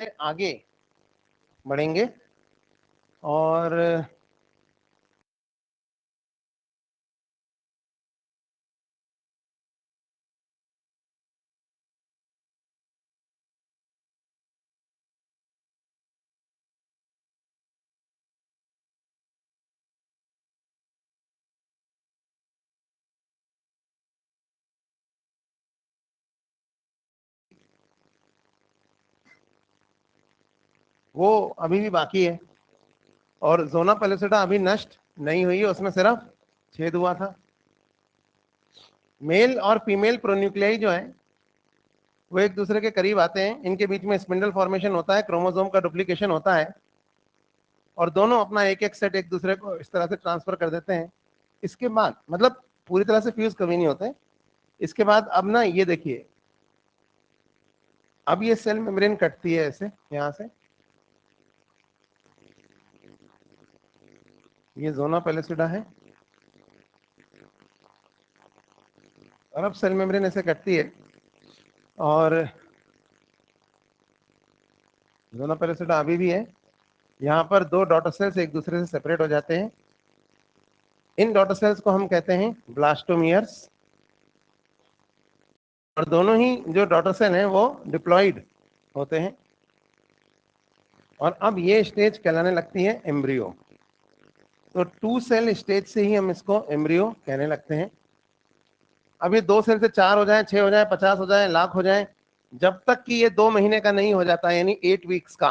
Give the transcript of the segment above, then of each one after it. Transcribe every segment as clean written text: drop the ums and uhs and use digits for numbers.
आगे बढ़ेंगे और वो अभी भी बाकी है और जोना पेलिसिडा अभी नष्ट नहीं हुई है, उसमें सिर्फ छेद हुआ था। मेल और फीमेल प्रोन्यूक्लियाई जो है वो एक दूसरे के करीब आते हैं, इनके बीच में स्पिंडल फॉर्मेशन होता है, क्रोमोसोम का डुप्लीकेशन होता है और दोनों अपना एक एक सेट एक दूसरे को इस तरह से ट्रांसफर कर देते हैं। इसके बाद मतलब पूरी तरह से फ्यूज कभी नहीं होते। इसके बाद अब ना ये देखिए, अब ये सेल मेम्ब्रेन कटती है ऐसे, यहां से ये जोना पेलिसिडा है और अब सेल मेम्ब्रेन ऐसे कटती है और जोना पेलिसिडा अभी भी है। यहाँ पर दो डॉटर सेल्स एक दूसरे से सेपरेट हो जाते हैं। इन डॉटर सेल्स को हम कहते हैं ब्लास्टोमियर्स और दोनों ही जो डॉटर सेल हैं वो डिप्लॉइड होते हैं और अब ये स्टेज कहलाने लगती है एम्ब्रियो। तो 2 सेल स्टेज से ही हम इसको एम्ब्रियो कहने लगते हैं। अब ये 2 सेल से 4 हो जाए, 6 हो जाए, 50 हो जाए, लाख हो जाए, जब तक कि ये 2 महीने का नहीं हो जाता यानी 8 वीक्स का,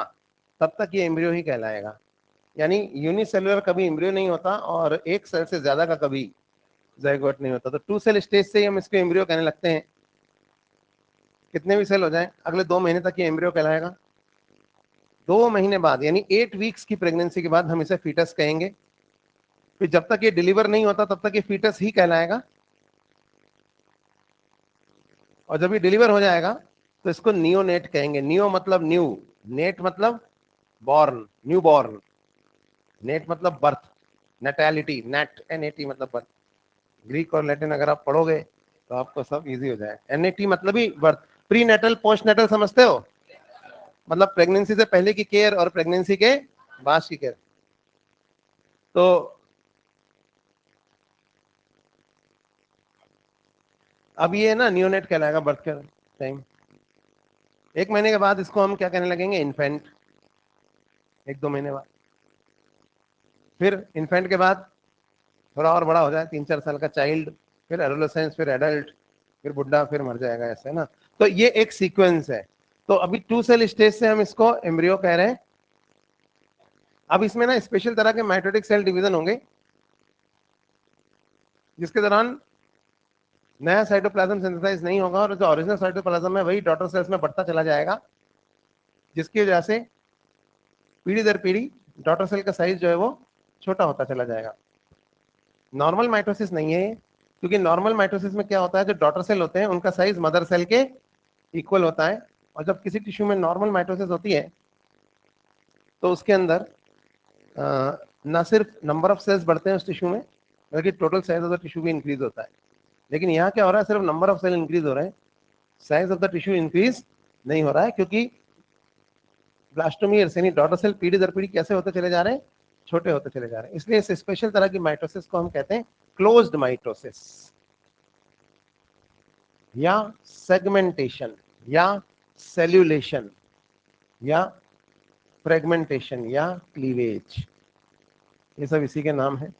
तब तक ये एम्ब्रियो ही कहलाएगा। यानी यूनिसेलुलर कभी एम्ब्रियो नहीं होता और एक सेल से ज्यादा का कभी जाइगोट नहीं होता। तो 2 सेल स्टेज से ही हम इसको एम्ब्रियो कहने लगते हैं। कितने भी सेल हो जाए, अगले 2 महीने तक ये एम्ब्रियो कहलाएगा। 2 महीने बाद यानी 8 वीक्स की प्रेगनेंसी के बाद हम इसे फीटस कहेंगे। फिर जब तक ये डिलीवर नहीं होता तब तक ये फीटस ही कहलाएगा और जब ये डिलीवर हो जाएगा तो इसको नियोनेट कहेंगे। नियो मतलब न्यू, नेट मतलब बॉर्न, न्यू बॉर्न, नेट मतलब बर्थ, नेटैलिटी, नेट एनएटी मतलब बर्थ। ग्रीक और लैटिन अगर आप पढ़ोगे तो आपको सब इजी हो जाए। एनएटी मतलब ही birth. Pre natal post natal समझते हो, मतलब प्रेगनेंसी से पहले की केयर और प्रेगनेंसी के बाद की केयर। तो अब ये ना नियोनेट कहलाएगा बर्थ के टाइम। 1 महीने के बाद इसको हम क्या कहने लगेंगे, इन्फेंट। 1-2 महीने बाद फिर इन्फेंट के बाद थोड़ा और बड़ा हो जाए, 3-4 साल का चाइल्ड, फिर एडोलेसेंस, फिर एडल्ट, फिर बुढ़ा, फिर मर जाएगा, ऐसे ना। तो ये एक सीक्वेंस है। तो अभी 2 सेल स्टेज से हम इसको एम्ब्रियो कह रहे हैं। अब इसमें ना स्पेशल तरह के माइटोटिक सेल डिवीजन होंगे जिसके दौरान नया साइटोप्लाज्म सिंथेसाइज नहीं होगा और जो ओरिजिनल साइटोप्लाज्म है वही डॉटर सेल्स में बढ़ता चला जाएगा, जिसकी वजह से पीढ़ी दर पीढ़ी डॉटर सेल का साइज जो है वो छोटा होता चला जाएगा। नॉर्मल माइटोसिस नहीं है, क्योंकि नॉर्मल माइटोसिस में क्या होता है, जो डॉटर सेल होते हैं उनका साइज मदर सेल के इक्वल होता है और जब किसी टिश्यू में नॉर्मल माइटोसिस होती है तो उसके अंदर ना सिर्फ नंबर ऑफ सेल्स बढ़ते हैं उस टिश्यू में, बल्कि total size of the tissue भी इंक्रीज होता है। लेकिन यहाँ क्या हो रहा है, सिर्फ नंबर ऑफ सेल इंक्रीज हो रहे हैं, size of the tissue increase नहीं हो रहा है, क्योंकि ब्लास्टोमियर्स यानी डॉटर सेल पीढ़ी दर पीढ़ी कैसे होते चले जा रहे हैं, छोटे होते चले जा रहे हैं। इसलिए इस स्पेशल तरह की माइटोसिस को हम कहते हैं क्लोज्ड माइटोसिस या सेगमेंटेशन या सेल्यूलेशन या फ्रेगमेंटेशन या क्लीवेज, ये सब इसी के नाम है।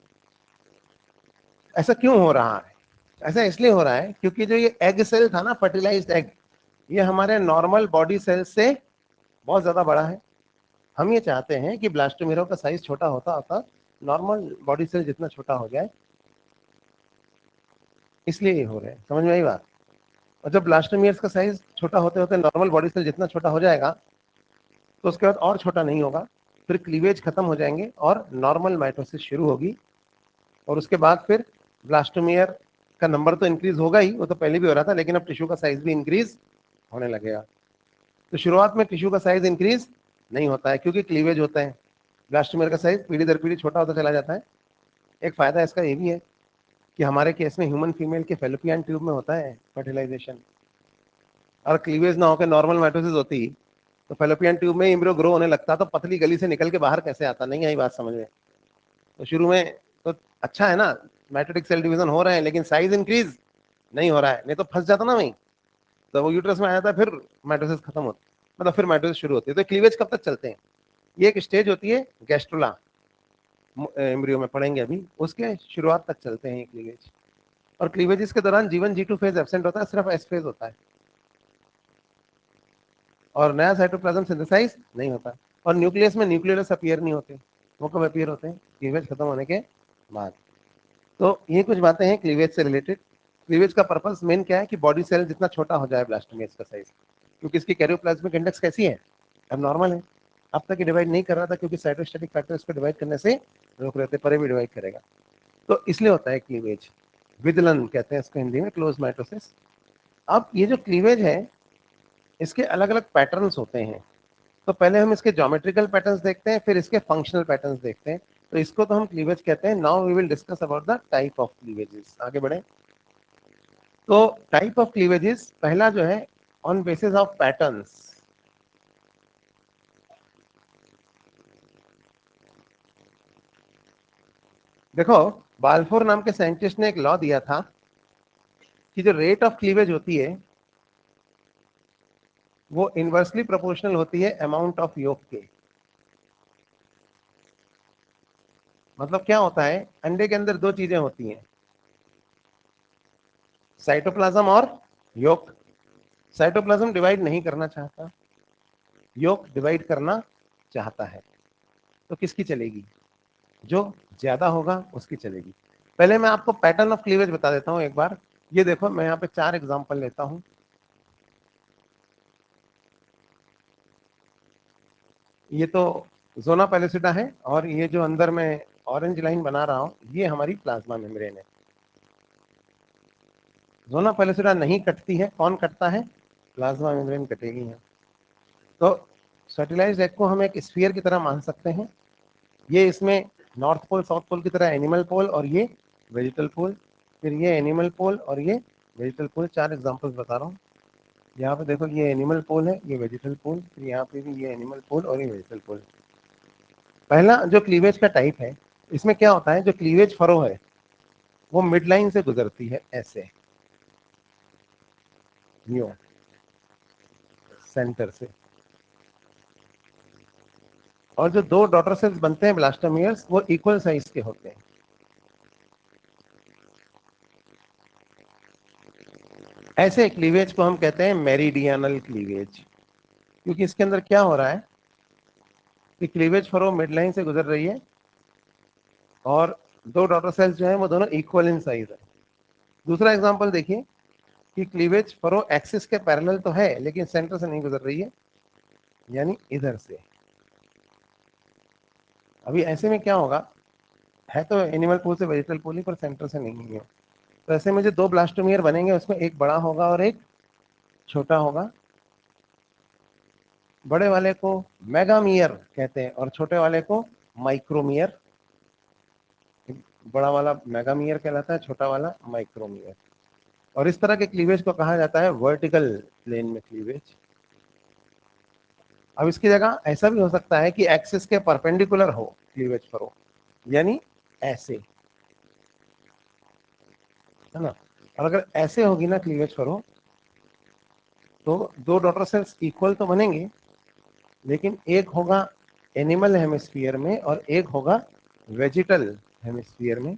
ऐसा क्यों हो रहा है? ऐसा इसलिए हो रहा है क्योंकि जो ये एग सेल था ना, फर्टिलाइज्ड एग, ये हमारे नॉर्मल बॉडी सेल से बहुत ज्यादा बड़ा है। हम ये चाहते हैं कि ब्लास्टोमेरो का साइज छोटा होता होता नॉर्मल बॉडी सेल जितना छोटा हो जाए, इसलिए ये हो रहा है। समझ में आई बात? और जब ब्लास्टोमियर्स का साइज छोटा होते होते नॉर्मल बॉडी सेल जितना छोटा हो जाएगा तो उसके बाद और छोटा नहीं होगा, फिर क्लीवेज खत्म हो जाएंगे और नॉर्मल माइटोसिस शुरू होगी और उसके बाद फिर ब्लास्टोमियर का नंबर तो इंक्रीज होगा ही, वो तो पहले भी हो रहा था, लेकिन अब टिश्यू का साइज भी इंक्रीज होने लगेगा। तो शुरुआत में टिश्यू का साइज इंक्रीज नहीं होता है क्योंकि क्लीवेज होता है, ब्लास्टोमियर का साइज पीढ़ी दर पीढ़ी छोटा होता चला जाता है। एक फायदा इसका ये भी है कि हमारे केस में ह्यूमन फीमेल के फेलोपियन ट्यूब में होता है फर्टिलाइजेशन, और क्लीवेज ना होकर नॉर्मल माइटोसिस होती तो फेलोपियन ट्यूब में एम्ब्रियो ग्रो होने लगता तो पतली गली से निकल के बाहर कैसे आता, नहीं आई बात समझ में। तो शुरू में तो अच्छा है ना, मैट्रिटिक सेल डिवीजन हो रहे हैं, लेकिन साइज इंक्रीज नहीं हो रहा है, नहीं तो फंस जाता ना वहीं। तो वो यूट्रस में आया था, फिर माइटोसिस खत्म होती, मतलब फिर माइटोसिस शुरू होती है। तो क्लीवेज कब तक चलते हैं, ये एक स्टेज होती है गैस्ट्रोला, एम्ब्रियो में पढ़ेंगे अभी, उसके शुरुआत तक चलते हैं ये क्लीवेज। और क्लीवेजेस के दौरान जीवन G2 फेज एब्सेंट होता है, सिर्फ S फेज होता है, और नया साइटोप्लाज्म सिंथेसाइज नहीं होता। और न्यूक्लियस में न्यूक्लियस अपीयर नहीं होते, वो कब अपीयर होते हैं, क्लीवेज खत्म होने के बाद। तो ये कुछ बातें हैं क्लीवेज से रिलेटेड। क्लीवेज का पर्पस मेन क्या है कि बॉडी सेल जितना छोटा हो जाए ब्लास्टोमेस का साइज, क्योंकि इसकी कैरियोप्लाज्मिक इंडेक्स कैसी है, अब नॉर्मल है। अब तक डिवाइड नहीं कर रहा था क्योंकि साइटोस्टैटिक फैक्टर इसको डिवाइड करने से रोक रहे थे, पर भी डिवाइड करेगा, तो इसलिए होता है क्लीवेज। विदलन कहते हैं इसको हिंदी में, क्लोज माइटोसिस। अब ये जो क्लीवेज है इसके अलग अलग पैटर्न्स होते हैं। तो पहले हम इसके ज्योमेट्रिकल पैटर्न्स देखते हैं, फिर इसके फंक्शनल पैटर्न्स देखते हैं। तो इसको तो हम क्लीवेज कहते हैं। Now we will discuss about the type of cleavages. आगे बढ़े। तो टाइप ऑफ क्लीवेजेस, पहला जो है ऑन बेसिस ऑफ पैटर्न्स। देखो, बाल्फोर नाम के साइंटिस्ट ने एक लॉ दिया था कि जो रेट ऑफ क्लीवेज होती है वो इनवर्सली प्रोपोर्शनल होती है अमाउंट ऑफ योक के। मतलब क्या होता है, अंडे के अंदर दो चीजें होती हैं, साइटोप्लाज्म और योक। साइटोप्लाज्म डिवाइड नहीं करना चाहता, योक डिवाइड करना चाहता है। तो किसकी चलेगी, जो ज्यादा होगा उसकी चलेगी। पहले मैं आपको पैटर्न ऑफ क्लीवेज बता देता हूं एक बार। ये देखो, मैं यहाँ पे 4 एग्जांपल लेता हूं। ये तो जोना पैलिसिडा है, और ये जो अंदर में ऑरेंज लाइन बना रहा हूं ये हमारी प्लाज्मा मेम्ब्रेन है। जोना पैलिसिडा नहीं कटती है, कौन कटता है, प्लाज्मा मेम्ब्रेन कटेगी है। तो फर्टिलाइज्ड एग को हम एक स्फीयर की तरह मान सकते हैं। ये इसमें नॉर्थ पोल साउथ पोल की तरह एनिमल पोल, और ये वेजिटल पोल, फिर ये एनिमल पोल और ये वेजिटल पोल। 4 एग्जांपल्स बता रहा हूँ। यहाँ पे देखो, ये एनिमल पोल है, ये वेजिटल पोल, फिर यहाँ पे भी ये एनिमल पोल और ये वेजिटल पोल। पहला जो क्लीवेज का टाइप है, इसमें क्या होता है, जो क्लीवेज फरो है वो मिड लाइन से गुजरती है ऐसे, न्यू सेंटर से। और जो दो डॉटर सेल्स बनते हैं ब्लास्टोमियर्स, वो इक्वल साइज के होते हैं। ऐसे क्लीवेज को हम कहते हैं मेरिडियनल क्लीवेज, क्योंकि इसके अंदर क्या हो रहा है कि क्लीवेज फरो मिड लाइन से गुजर रही है, और दो डॉटर सेल्स जो है वो दोनों इक्वल इन साइज है। दूसरा एग्जांपल देखिए कि क्लीवेज फरो एक्सिस के पैरेलल तो है, लेकिन सेंटर से नहीं गुजर रही है, यानी इधर से। अभी ऐसे में क्या होगा, है तो एनिमल पूल से वेजिटल पूल ही, पर सेंटर से नहीं है। तो ऐसे में जो दो ब्लास्टोमियर बनेंगे उसमें एक बड़ा होगा और एक छोटा होगा। बड़े वाले को मेगामियर कहते हैं और छोटे वाले को माइक्रोमियर। बड़ा वाला मेगामियर कहलाता है, छोटा वाला माइक्रोमियर। और इस तरह के क्लीवेज को कहा जाता है वर्टिकल प्लेन में क्लीवेज। अब इसकी जगह ऐसा भी हो सकता है कि एक्सिस के परपेंडिकुलर हो क्लीवेज फरो, यानी ऐसे, है ना। और अगर ऐसे होगी ना क्लीवेज फरो, तो दो डॉटर सेल्स इक्वल तो बनेंगे, लेकिन एक होगा एनिमल हेमिस्फीयर में और एक होगा वेजिटल हेमिस्फीयर में।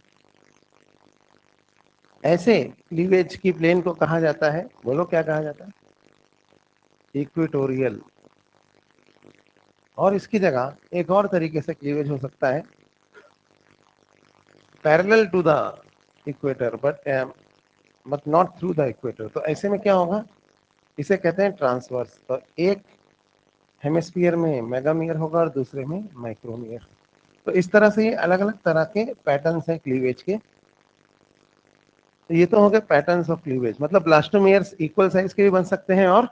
ऐसे क्लीवेज की प्लेन को कहा जाता है, बोलो क्या कहा जाता है, इक्वेटोरियल। और इसकी जगह एक और तरीके से क्लीवेज हो सकता है, parallel to the equator but not through the equator. तो ऐसे में क्या होगा, इसे कहते हैं ट्रांसवर्स। तो एक हेमिस्फीयर में मेगामियर होगा और दूसरे में माइक्रोमियर। तो इस तरह से ये अलग अलग तरह के पैटर्न्स हैं क्लीवेज के। तो ये तो हो गए पैटर्न्स ऑफ क्लीवेज। मतलब ब्लास्टोमियर्स इक्वल साइज के भी बन सकते हैं और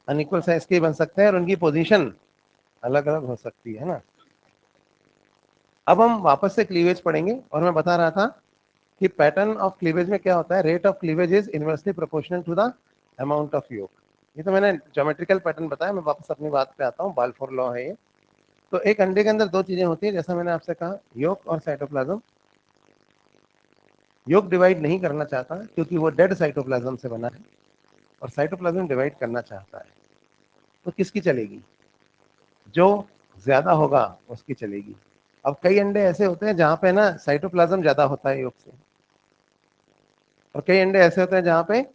अनइक्वल साइज के भी बन सकते हैं, और उनकी पोजीशन अलग अलग हो सकती है ना। अब हम वापस से क्लीवेज पढ़ेंगे, और मैं बता रहा था कि पैटर्न ऑफ क्लीवेज में क्या होता है, rate of cleavage is inversely proportional to the amount of yolk. ये तो मैंने ज्योमेट्रिकल पैटर्न बताया, मैं वापस अपनी बात पे आता हूँ। बाल्फोर लॉ है ये। तो एक अंडे के अंदर दो चीजें होती है, जैसा मैंने आपसे कहा, योक और साइटोप्लाज्म। योक डिवाइड नहीं करना चाहता क्योंकि वो डेड साइटोप्लाज्म से बना है, और साइटोप्लाज्म डिवाइड करना चाहता है। तो किसकी चलेगी? जो ज्यादा होगा उसकी चलेगी। अब कई अंडे ऐसे होते हैं जहां पे ना साइटोप्लाज्म ज्यादा होता है योग से, और कई अंडे ऐसे होते हैं जहां पे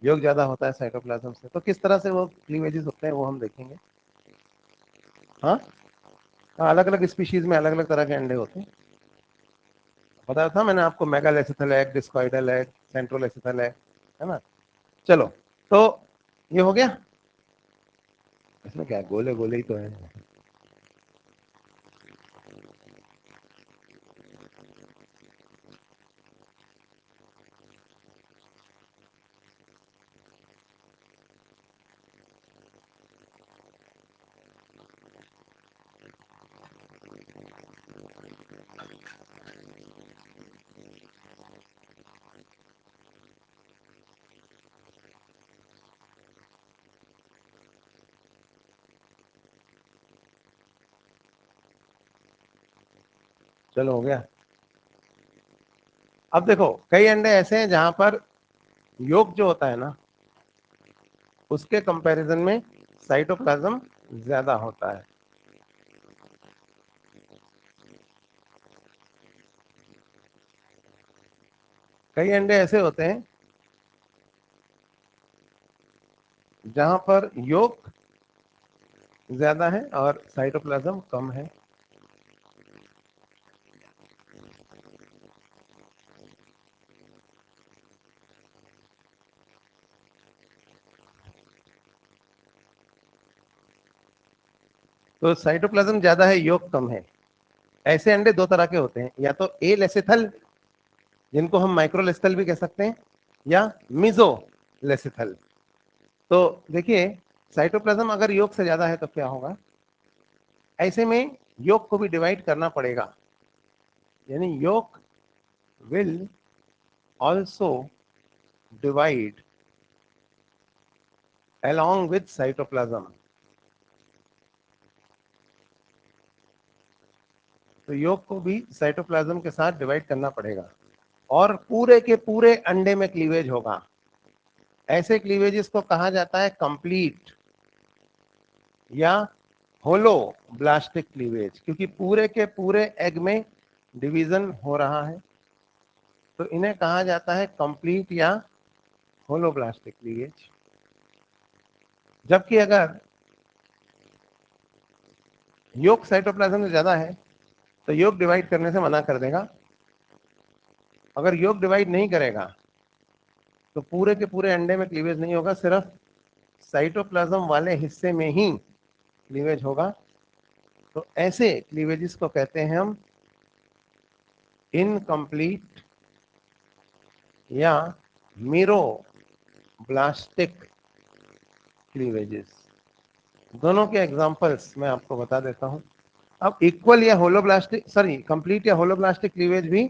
योग ज्यादा होता है साइटोप्लाज्म से। तो किस तरह से वो क्लीवेजेस होते हैं वो हम देखेंगे। हाँ, अलग अलग स्पीशीज में अलग अलग तरह के अंडे होते हैं। बताया था मैंने आपको, megalecithal egg, discoidal egg, centrolecithal egg, है ना। चलो, तो ये हो गया। इसमें क्या है, गोले गोले ही तो है। चलो हो गया। अब देखो, कई अंडे ऐसे हैं जहां पर योग जो होता है ना, उसके कंपैरिजन में साइटोप्लाज्म ज्यादा होता है। कई अंडे ऐसे होते हैं जहां पर योग ज्यादा है और साइटोप्लाज्म कम है। तो साइटोप्लाज्म ज्यादा है, योग कम है। ऐसे अंडे दो तरह के होते हैं, या तो ए लेसिथल, जिनको हम माइक्रोलेसिथल भी कह सकते हैं, या मिजो लेसिथल। तो देखिए, साइटोप्लाज्म अगर योग से ज्यादा है तो क्या होगा? ऐसे में योग को भी डिवाइड करना पड़ेगा, यानी योग will also divide along with cytoplasm। तो योग को भी साइटोप्लाज्म के साथ डिवाइड करना पड़ेगा, और पूरे के पूरे अंडे में क्लीवेज होगा। ऐसे क्लीवेजेस को कहा जाता है कंप्लीट या होलो ब्लास्टिक क्लीवेज, क्योंकि पूरे के पूरे एग में डिवीजन हो रहा है। तो इन्हें कहा जाता है कंप्लीट या होलो ब्लास्टिक क्लीवेज। जबकि अगर योग साइटोप्लाज्म से ज्यादा है तो योग डिवाइड करने से मना कर देगा। अगर योग डिवाइड नहीं करेगा तो पूरे के पूरे अंडे में क्लीवेज नहीं होगा, सिर्फ साइटोप्लाज्म वाले हिस्से में ही क्लीवेज होगा। तो ऐसे क्लीवेजेस को कहते हैं हम इनकम्प्लीट या मीरो ब्लास्टिक क्लीवेजेस। दोनों के एग्जांपल्स मैं आपको बता देता हूं। अब इक्वल या होलोब्लास्टिक, सॉरी, कंप्लीट या होलोब्लास्टिक क्लीवेज भी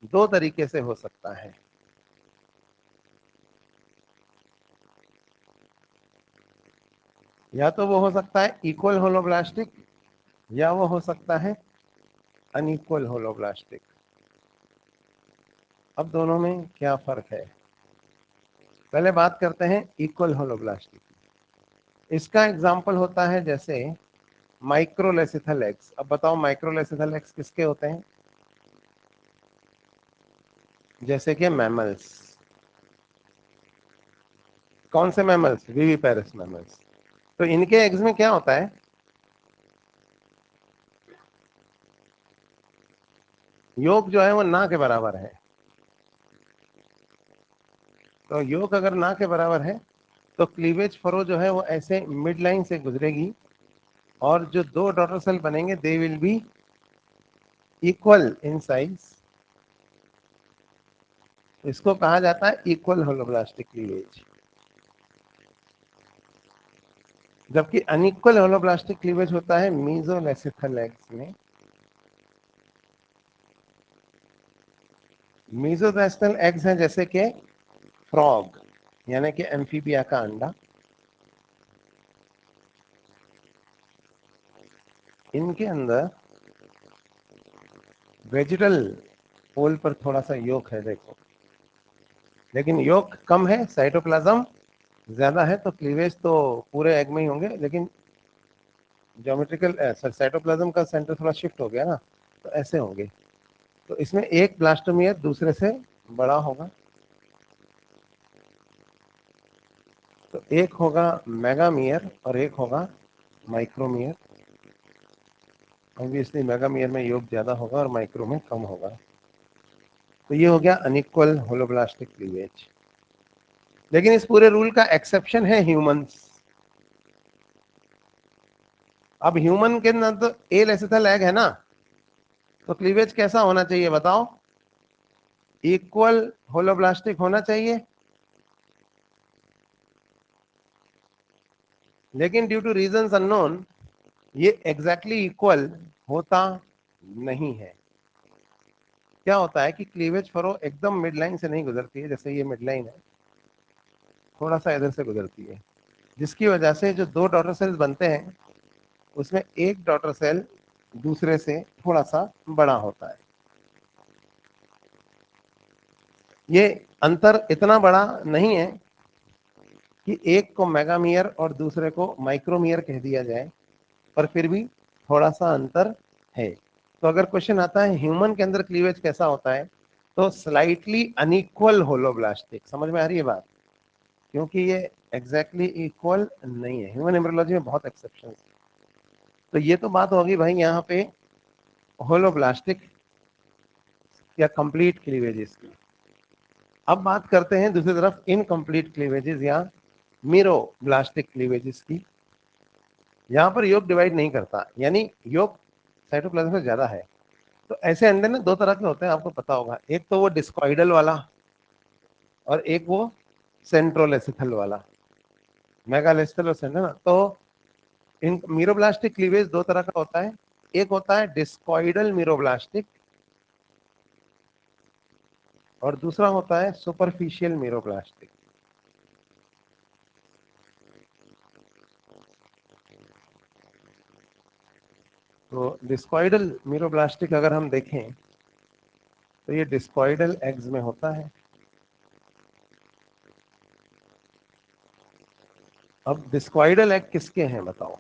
दो तरीके से हो सकता है। या तो वो हो सकता है इक्वल होलोब्लास्टिक, या वो हो सकता है अनइक्वल होलोब्लास्टिक। अब दोनों में क्या फर्क है? पहले बात करते हैं इक्वल होलोब्लास्टिक। इसका एग्जांपल होता है जैसे माइक्रोलेसिथल एग्स। अब बताओ, माइक्रोलेसिथल एग्स किसके होते हैं? जैसे कि मैमल्स। कौन से मैमल्स? Viviparous mammals. तो इनके एग्स में क्या होता है? योग जो है वो ना के बराबर है। तो योग अगर ना के बराबर है तो क्लीवेज फरो जो है वो ऐसे मिड लाइन से गुजरेगी, और जो दो डॉटर सेल बनेंगे they will be equal in size. इसको कहा जाता है इक्वल होलोब्लास्टिक क्लीवेज। जबकि अनइक्वल होलोब्लास्टिक क्लीवेज होता है मीजोलेसिथल एग्स में। मीजोलेसिथल एग्स हैं जैसे कि फ्रॉग, यानी कि एम्फीबिया का अंडा, इनके अंदर वेजिटल पोल पर थोड़ा सा योक है देखो, लेकिन योक कम है, साइटोप्लाज्म ज्यादा है, तो क्लीवेज तो पूरे एग में ही होंगे, लेकिन ज्योमेट्रिकल साइटोप्लाज्म का सेंटर थोड़ा शिफ्ट हो गया ना, तो ऐसे होंगे। तो इसमें एक ब्लास्टोमियर दूसरे से बड़ा होगा, तो एक होगा मेगामियर और एक होगा माइक्रोमियर। ऑब्वियसली मेगामियर में योग ज्यादा होगा और माइक्रो में कम होगा। तो ये हो गया अनइक्वल होलोब्लास्टिक क्लीवेज। लेकिन इस पूरे रूल का एक्सेप्शन है ह्यूमंस। अब ह्यूमन के अंदर तो ए लेसिथल एग है ना, तो क्लीवेज कैसा होना चाहिए बताओ? इक्वल होलोब्लास्टिक होना चाहिए, लेकिन ड्यू टू रीजंस अननोन ये एग्जैक्टली इक्वल होता नहीं है। क्या होता है कि क्लीवेज फरो एकदम मिड लाइन से नहीं गुजरती है, जैसे ये मिड लाइन है, थोड़ा सा इधर से गुजरती है, जिसकी वजह से जो दो डॉटर सेल्स बनते हैं उसमें एक डॉटर सेल दूसरे से थोड़ा सा बड़ा होता है। ये अंतर इतना बड़ा नहीं है कि एक को मेगामियर और दूसरे को माइक्रोमियर कह दिया जाए, पर फिर भी थोड़ा सा अंतर है। तो अगर क्वेश्चन आता है ह्यूमन के अंदर क्लीवेज कैसा होता है, तो स्लाइटली अनइक्वल होलोब्लास्टिक। समझ में आ रही है बात? क्योंकि ये एग्जैक्टली इक्वल नहीं है। ह्यूमन एम्ब्रियोलॉजी में बहुत एक्सेप्शन। तो ये तो बात होगी भाई यहाँ पे होलोब्लास्टिक या कंप्लीट क्लीवेजेस की। अब बात करते हैं दूसरी तरफ इनकम्प्लीट क्लीवेजेस या मीरोब्लास्टिक क्लीवेजेस की। यहाँ पर योग डिवाइड नहीं करता, यानी योग साइटोप्लाज्म से ज्यादा है। तो ऐसे अंडे ना दो तरह के होते हैं, आपको पता होगा। एक तो वो डिस्कॉइडल वाला और एक वो सेंट्रोलेसिथल वाला, मेगालेसिथल और सेंट्रल। तो इन मीरोब्लास्टिक क्लीवेज दो तरह का होता है। एक होता है डिस्कॉइडल मीरोब्लास्टिक और दूसरा होता है सुपरफिशियल मीरोब्लास्टिक। तो डिस्कॉइडल मीरोब्लास्टिक अगर हम देखें तो ये डिस्कॉइडल एग्स में होता है। अब डिस्कॉइडल एग किसके हैं बताओ?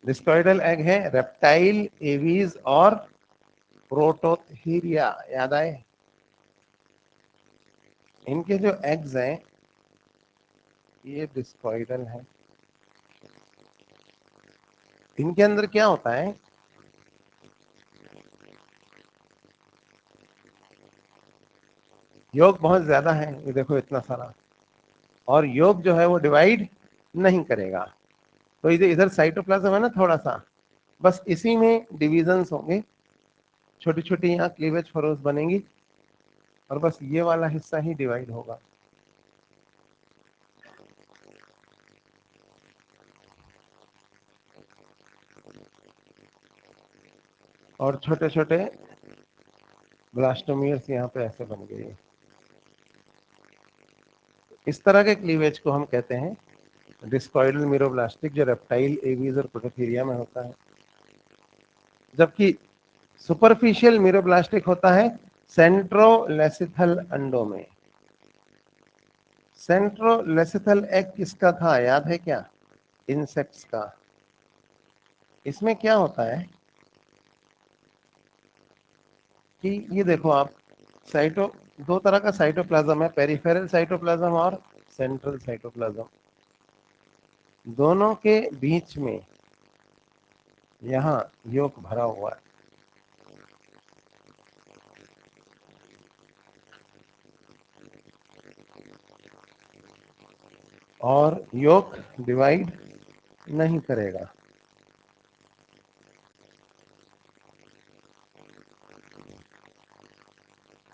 डिस्कॉइडल एग है रेप्टाइल, एवीज और प्रोटोथीरिया। याद आए? इनके जो एग्स हैं ये डिस्कॉइडल है। इनके अंदर क्या होता है, योग बहुत ज्यादा है, ये देखो इतना सारा, और योग जो है वो डिवाइड नहीं करेगा। तो इधर इधर साइटोप्लाज्म है ना थोड़ा सा, बस इसी में डिविजन्स होंगे, छोटी छोटी यहाँ क्लीवेज फरोज बनेंगी और बस ये वाला हिस्सा ही डिवाइड होगा। और छोटे छोटे ब्लास्टोमियर्स यहाँ पे ऐसे बन गए। इस तरह के क्लीवेज को हम कहते हैं डिस्कॉइडल मीरोब्लास्टिक, जो रेप्टाइल, एवीज और प्रोटोथीरिया में होता है। जबकि सुपरफिशियल मीरोब्लास्टिक होता है सेंट्रोलेसिथल अंडों में। सेंट्रोलेसिथल एग किसका था याद है क्या? इंसेक्ट्स का। इसमें क्या होता है कि ये देखो आप, साइटो दो तरह का साइटोप्लाज्म है, पेरिफेरल साइटोप्लाज्म और सेंट्रल साइटोप्लाज्म। दोनों के बीच में यहाँ योक भरा हुआ है, और योक डिवाइड नहीं करेगा।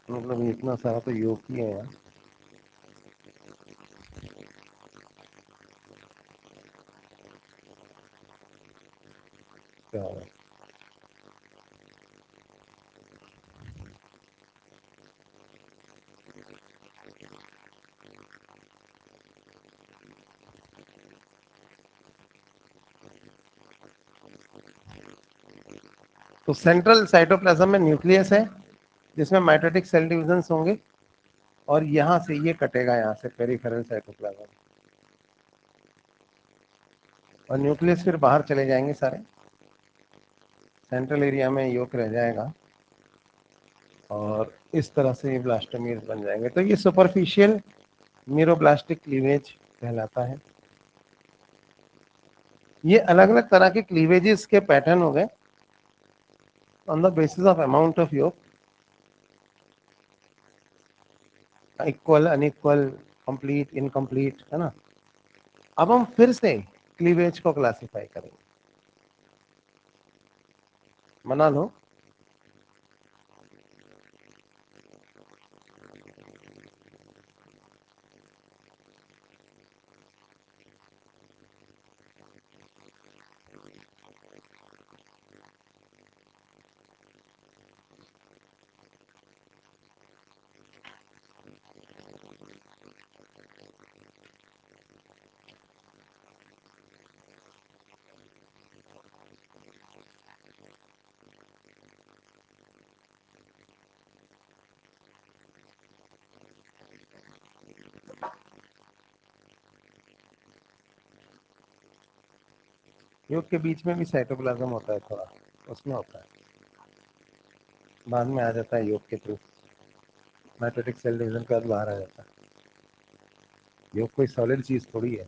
मतलब इतना सारा तो योग ही है यार। क्या तो सेंट्रल साइटोप्लाज्म में न्यूक्लियस है जिसमें माइटोटिक सेल डिविजन्स होंगे और यहां से ये कटेगा, यहां से पेरिफेरल साइटोप्लाज्म, और न्यूक्लियस फिर बाहर चले जाएंगे सारे, सेंट्रल एरिया में योग रह जाएगा और इस तरह से ये ब्लास्टोमियर्स बन जाएंगे। तो ये सुपरफिशियल मीरोब्लास्टिक क्लीवेज कहलाता है। ये अलग अलग तरह के क्लीवेजेस के पैटर्न हो गए on the basis of amount of योग, इक्वल, अनइक्वल, कंप्लीट, इनकम्प्लीट, है ना। अब हम फिर से क्लीवेज को क्लासिफाई करेंगे, मना लो। योग के बीच में भी साइटोप्लाज्म होता है थोड़ा, उसमें होता है, बाद में आ जाता है योग के थ्रू, माइटोटिक सेल डिवीजन के बाद बाहर आ जाता है। योग कोई सॉलिड चीज थोड़ी है।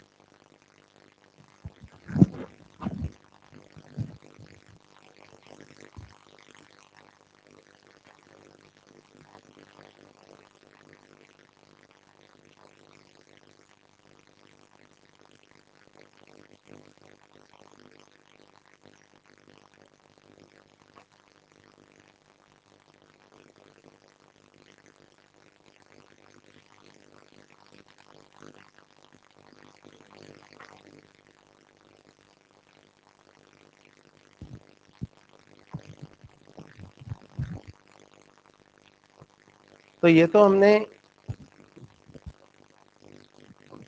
तो ये तो हमने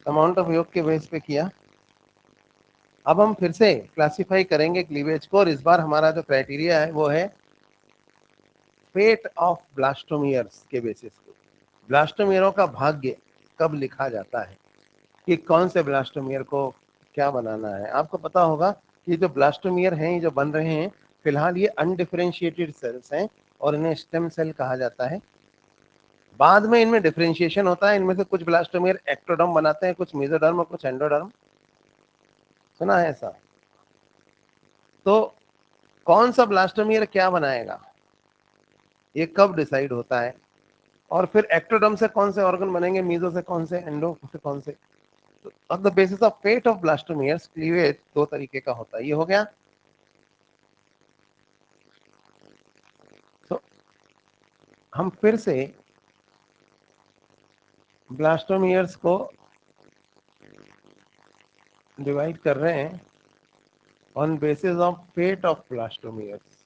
अमाउंट ऑफ योग के बेस पे किया। अब हम फिर से क्लासिफाई करेंगे क्लीवेज को, और इस बार हमारा जो क्राइटेरिया है वो है फेट ऑफ ब्लास्टोमियर्स के बेसिस पे। ब्लास्टोमियरों का भाग्य कब लिखा जाता है कि कौन से ब्लास्टोमियर को क्या बनाना है। आपको पता होगा कि जो ब्लास्टोमियर हैं, ये जो बन रहे हैं फिलहाल, ये अनडिफरेंशिएटेड सेल्स हैं और इन्हें स्टेम सेल कहा जाता है। बाद में इनमें डिफरेंशिएशन होता है, इनमें से कुछ ब्लास्टोमियर एक्टोडर्म बनाते हैं, कुछ मेसोडर्म और कुछ एंडोडर्म, सुना है ऐसा। तो कौन सा ब्लास्टोमियर क्या बनाएगा ये कब डिसाइड होता है, और फिर एक्टोडर्म से कौन से ऑर्गन बनेंगे, मीजो से कौन से, एंडो से कौन से। On the basis of fate of blastomeres cleavage दो तरीके का होता है। ये हो गया। तो हम फिर से ब्लास्टोमियर्स को डिवाइड कर रहे हैं on basis of fate of blastomeres.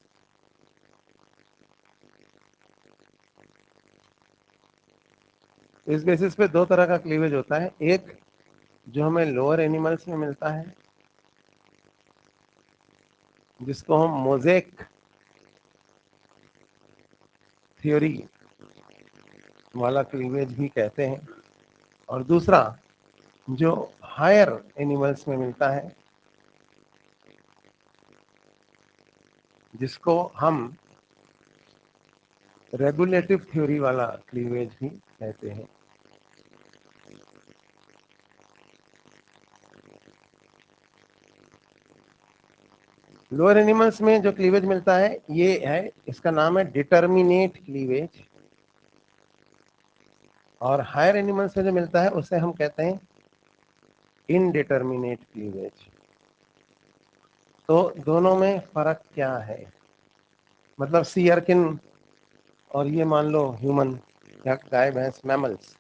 इस बेसिस पे दो तरह का क्लीवेज होता है, एक जो हमें लोअर एनिमल्स में मिलता है जिसको हम मोज़ेक थ्योरी वाला क्लीवेज भी कहते हैं, और दूसरा जो हायर एनिमल्स में मिलता है जिसको हम रेगुलेटिव थ्योरी वाला क्लीवेज भी कहते हैं। लोअर एनिमल्स में जो क्लीवेज मिलता है ये है, इसका नाम है डिटर्मिनेट क्लीवेज, और हायर एनिमल्स में जो मिलता है उसे हम कहते हैं इनडिटर्मिनेट क्लीवेज। तो दोनों में फर्क क्या है, मतलब सी अर्किन और ये मान लो ह्यूमन या गाय भैंस, मैमल्स।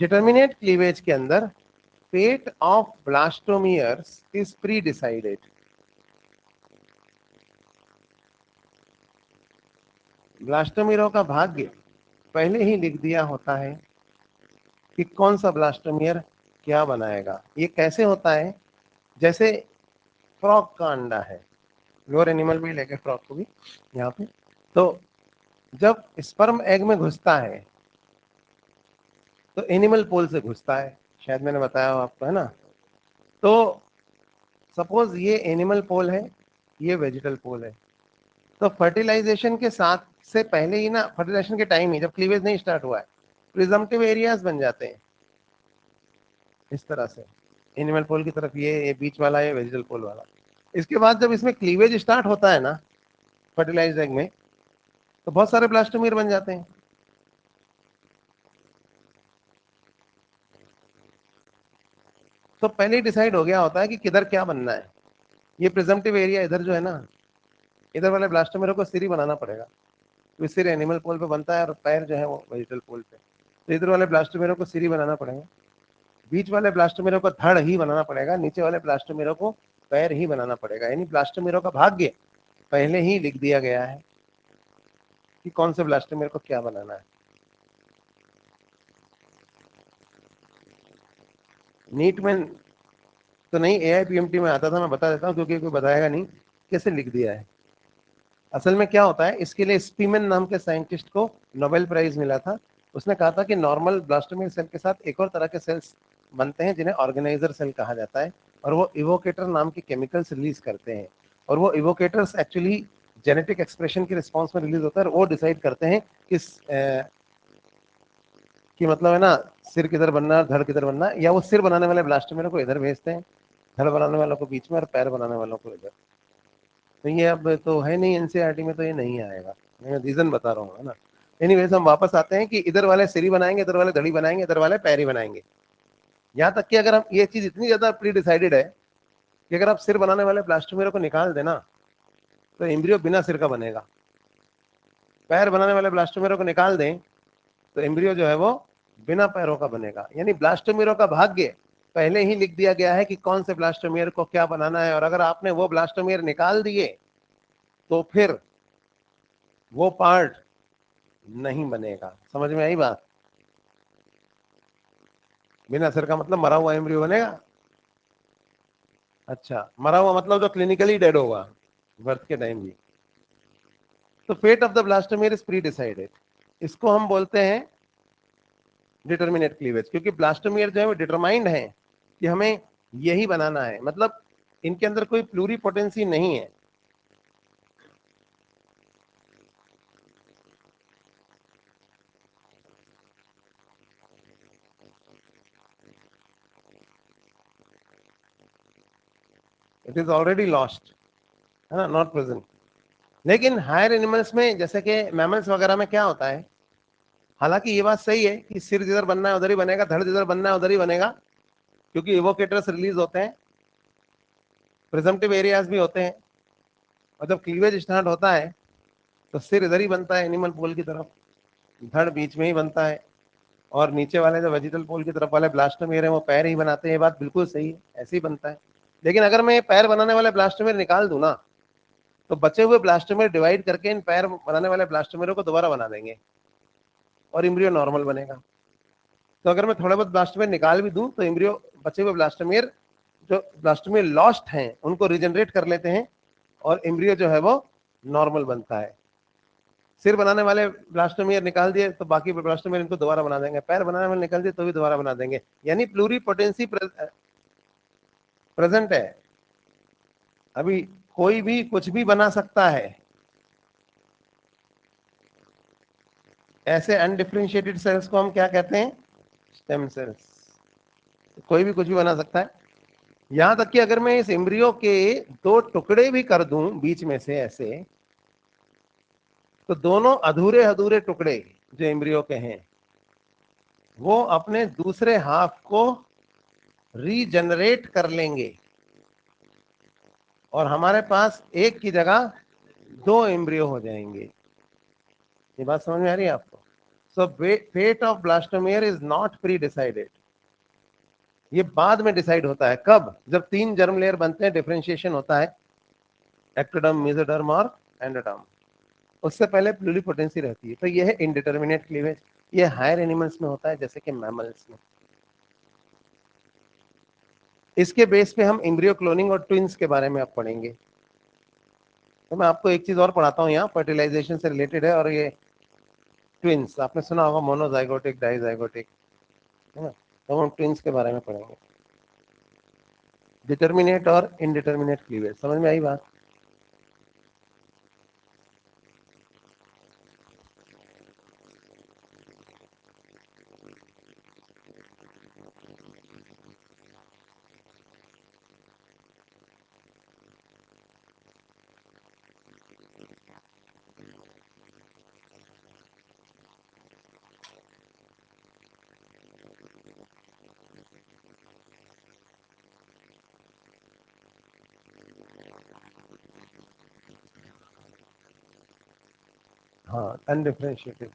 डिटर्मिनेट क्लीवेज के अंदर fate of blastomeres is pre decided. ब्लास्टोमियरों का भाग्य पहले ही लिख दिया होता है कि कौन सा ब्लास्टोमियर क्या बनाएगा। ये कैसे होता है, जैसे फ्रॉग का अंडा है, लोअर एनिमल भी लेके फ्रॉग को भी यहाँ पे। तो जब स्पर्म एग में घुसता है तो एनिमल पोल से घुसता है, शायद मैंने बताया हो आपको, है ना। तो सपोज ये एनिमल पोल है, ये वेजिटल पोल है। तो फर्टिलाइजेशन के साथ से पहले ही ना, फर्टिलाइजेशन के टाइम ही, जब क्लीवेज नहीं स्टार्ट हुआ है, प्रिजम्पटिव एरियाज बन जाते हैं इस तरह से। एनिमल पोल की तरफ ये बीच वाला, ये वेजिटल पोल वाला। इसके बाद जब इसमें क्लीवेज स्टार्ट होता है ना फर्टिलाइज्ड एग में, तो बहुत सारे ब्लास्टोमियर बन जाते हैं। तो पहले ही डिसाइड हो गया होता है कि किधर क्या बनना है। ये प्रिजम्पटिव एरिया इधर जो है ना, इधर वाले ब्लास्टोमियर को सिर ही बनाना पड़ेगा। तो सिर एनिमल पोल पे बनता है और पैर जो है वो वेजिटल पोल पे। तो इधर वाले ब्लास्टोमियर को सिर ही बनाना पड़ेगा, बीच वाले ब्लास्टोमियर को धड़ ही बनाना पड़ेगा, नीचे वाले ब्लास्टोमियर को पैर ही बनाना पड़ेगा। यानी ब्लास्टोमियर का भाग्य पहले ही लिख दिया गया है कि कौन से ब्लास्टोमियर को क्या बनाना है। नीट में तो नहीं, AIPMT में आता था, मैं बता देता हूँ क्योंकि कोई बताएगा नहीं कैसे लिख दिया है। असल में क्या होता है, इसके लिए स्पीमेन नाम के साइंटिस्ट को नोबेल प्राइज मिला था। उसने कहा था कि नॉर्मल ब्लास्टोमियर सेल के साथ एक और तरह के सेल्स बनते हैं जिन्हें ऑर्गेनाइजर सेल कहा जाता है, और वो इवोकेटर नाम के केमिकल्स रिलीज करते हैं। और वो इवोकेटर्स एक्चुअली जेनेटिक एक्सप्रेशन के रिस्पॉन्स में रिलीज होता है, और वो डिसाइड करते हैं कि मतलब है ना, सिर किधर बनना है, धड़ किधर बनना है। या वो सिर बनाने वाले ब्लास्टोमियर को इधर भेजते हैं, धड़ बनाने वालों को बीच में, और पैर बनाने वालों को इधर। तो ये अब तो है नहीं, एनसीईआरटी में तो ये नहीं आएगा, मैं रीजन बता रहा हूँ, है ना। एनीवेज हम वापस आते हैं कि इधर वाले सिर ही बनाएंगे, इधर वाले धड़ी बनाएंगे, इधर वाले पैर ही बनाएंगे। यहाँ तक कि अगर हम, ये चीज इतनी ज्यादा प्री डिसाइडेड है कि अगर आप सिर बनाने वाले ब्लास्टोमियर को निकाल देना तो एम्ब्रियो बिना सिर का बनेगा। पैर बनाने वाले ब्लास्टोमियर को निकाल दें तो एम्ब्रियो जो है वो बिना पैरों का बनेगा। यानी ब्लास्टोमियर का भाग्य पहले ही लिख दिया गया है कि कौन से ब्लास्टोमियर को क्या बनाना है, और अगर आपने वो ब्लास्टोमियर निकाल दिए तो फिर वो पार्ट नहीं बनेगा। समझ में आई बात? बिना सिर का मतलब मरा हुआ एम्ब्रियो बनेगा। अच्छा, मरा हुआ मतलब जो क्लिनिकली डेड होगा बर्थ के टाइम भी। तो fate of the blastomere is pre decided. इसको हम बोलते हैं डिटर्मिनेट क्लीवेज, क्योंकि ब्लास्टोमियर जो है वो डिटरमाइंड है कि हमें यही बनाना है। मतलब इनके अंदर कोई प्लूरीपोटेंसी नहीं है। इट इज ऑलरेडी लॉस्ट, है ना, नॉट प्रेजेंट। लेकिन हायर एनिमल्स में, जैसे कि मैमल्स वगैरह में क्या होता है, हालांकि ये बात सही है कि सिर जिधर बनना है उधर ही बनेगा, धड़ जिधर बनना है उधर ही बनेगा, क्योंकि इवोकेटर्स रिलीज होते हैं, प्रिजम्पटिव एरियाज भी होते हैं। और जब क्लीवेज स्टार्ट होता है तो सिर इधर ही बनता है एनिमल पोल की तरफ, धड़ बीच में ही बनता है, और नीचे वाले जो वेजिटल पोल की तरफ वाले ब्लास्टोमियर है वो पैर ही बनाते हैं। ये बात बिल्कुल सही है, ऐसे ही बनता है। लेकिन अगर मैं पैर बनाने वाले ब्लास्टोमियर निकाल दूं ना, तो बचे हुए ब्लास्टोमियर डिवाइड करके इन पैर बनाने वाले ब्लास्टोमियर को दोबारा बना देंगे और इम्ब्रियो नॉर्मल बनेगा। तो अगर मैं थोड़ा बहुत ब्लास्टोमियर निकाल भी दूं तो इम्ब्रियो, बचे हुए ब्लास्टोमियर, जो ब्लास्टोमियर लॉस्ट हैं उनको रिजनरेट कर लेते हैं, और इम्ब्रियो जो है वो नॉर्मल बनता है। सिर बनाने वाले ब्लास्टोमियर निकाल दिए तो बाकी ब्लास्टोमियर इनको दोबारा बना देंगे, पैर बनाने वाले निकाल दिए तो भी दोबारा बना देंगे। यानी प्लूरीपोटेंसी प्रेजेंट है। अभी कोई भी कुछ भी बना सकता है। ऐसे अनडिफरेंशिएटेड सेल्स को हम क्या कहते हैं? Stem cells. कोई भी कुछ भी बना सकता है। यहां तक कि अगर मैं इस एम्ब्रियो के दो टुकड़े भी कर दूं बीच में से ऐसे, तो दोनों अधूरे अधूरे टुकड़े जो एम्ब्रियो के हैं वो अपने दूसरे हाफ को रीजनरेट कर लेंगे, और हमारे पास एक की जगह दो एम्ब्रियो हो जाएंगे। ये बात समझ में आ रही है आपको? So fate of blastomere is not pre decided. ये बाद में डिसाइड होता है। कब? जब तीन जर्म लेयर बनते हैं, डिफरेंशिएशन होता है, एक्टोडर्म, मेसोडर्म और एंडोडर्म। उससे पहले प्लूरिपोटेंसी रहती है। तो ये है इनडिटर्मिनेट क्लीवेज। ये हायर एनिमल्स में होता है, जैसे कि मैमल्स में। इसके बेस पे हम एम्ब्रियो क्लोनिंग और ट्विंस के बारे में अब पढ़ेंगे। तो मैं आपको एक चीज और पढ़ाता हूँ यहाँ, फर्टिलाइजेशन से रिलेटेड है, और ये ट्विंस आपने सुना होगा, मोनोजाइगोटिक, डाइजाइगोटिक, है ना, तो हम ट्विंस के बारे में पढ़ेंगे। डिटर्मिनेट और इनडिटर्मिनेट क्लीवेज, समझ में आई बात? हाँ, अनडिफरेंशिएटेड।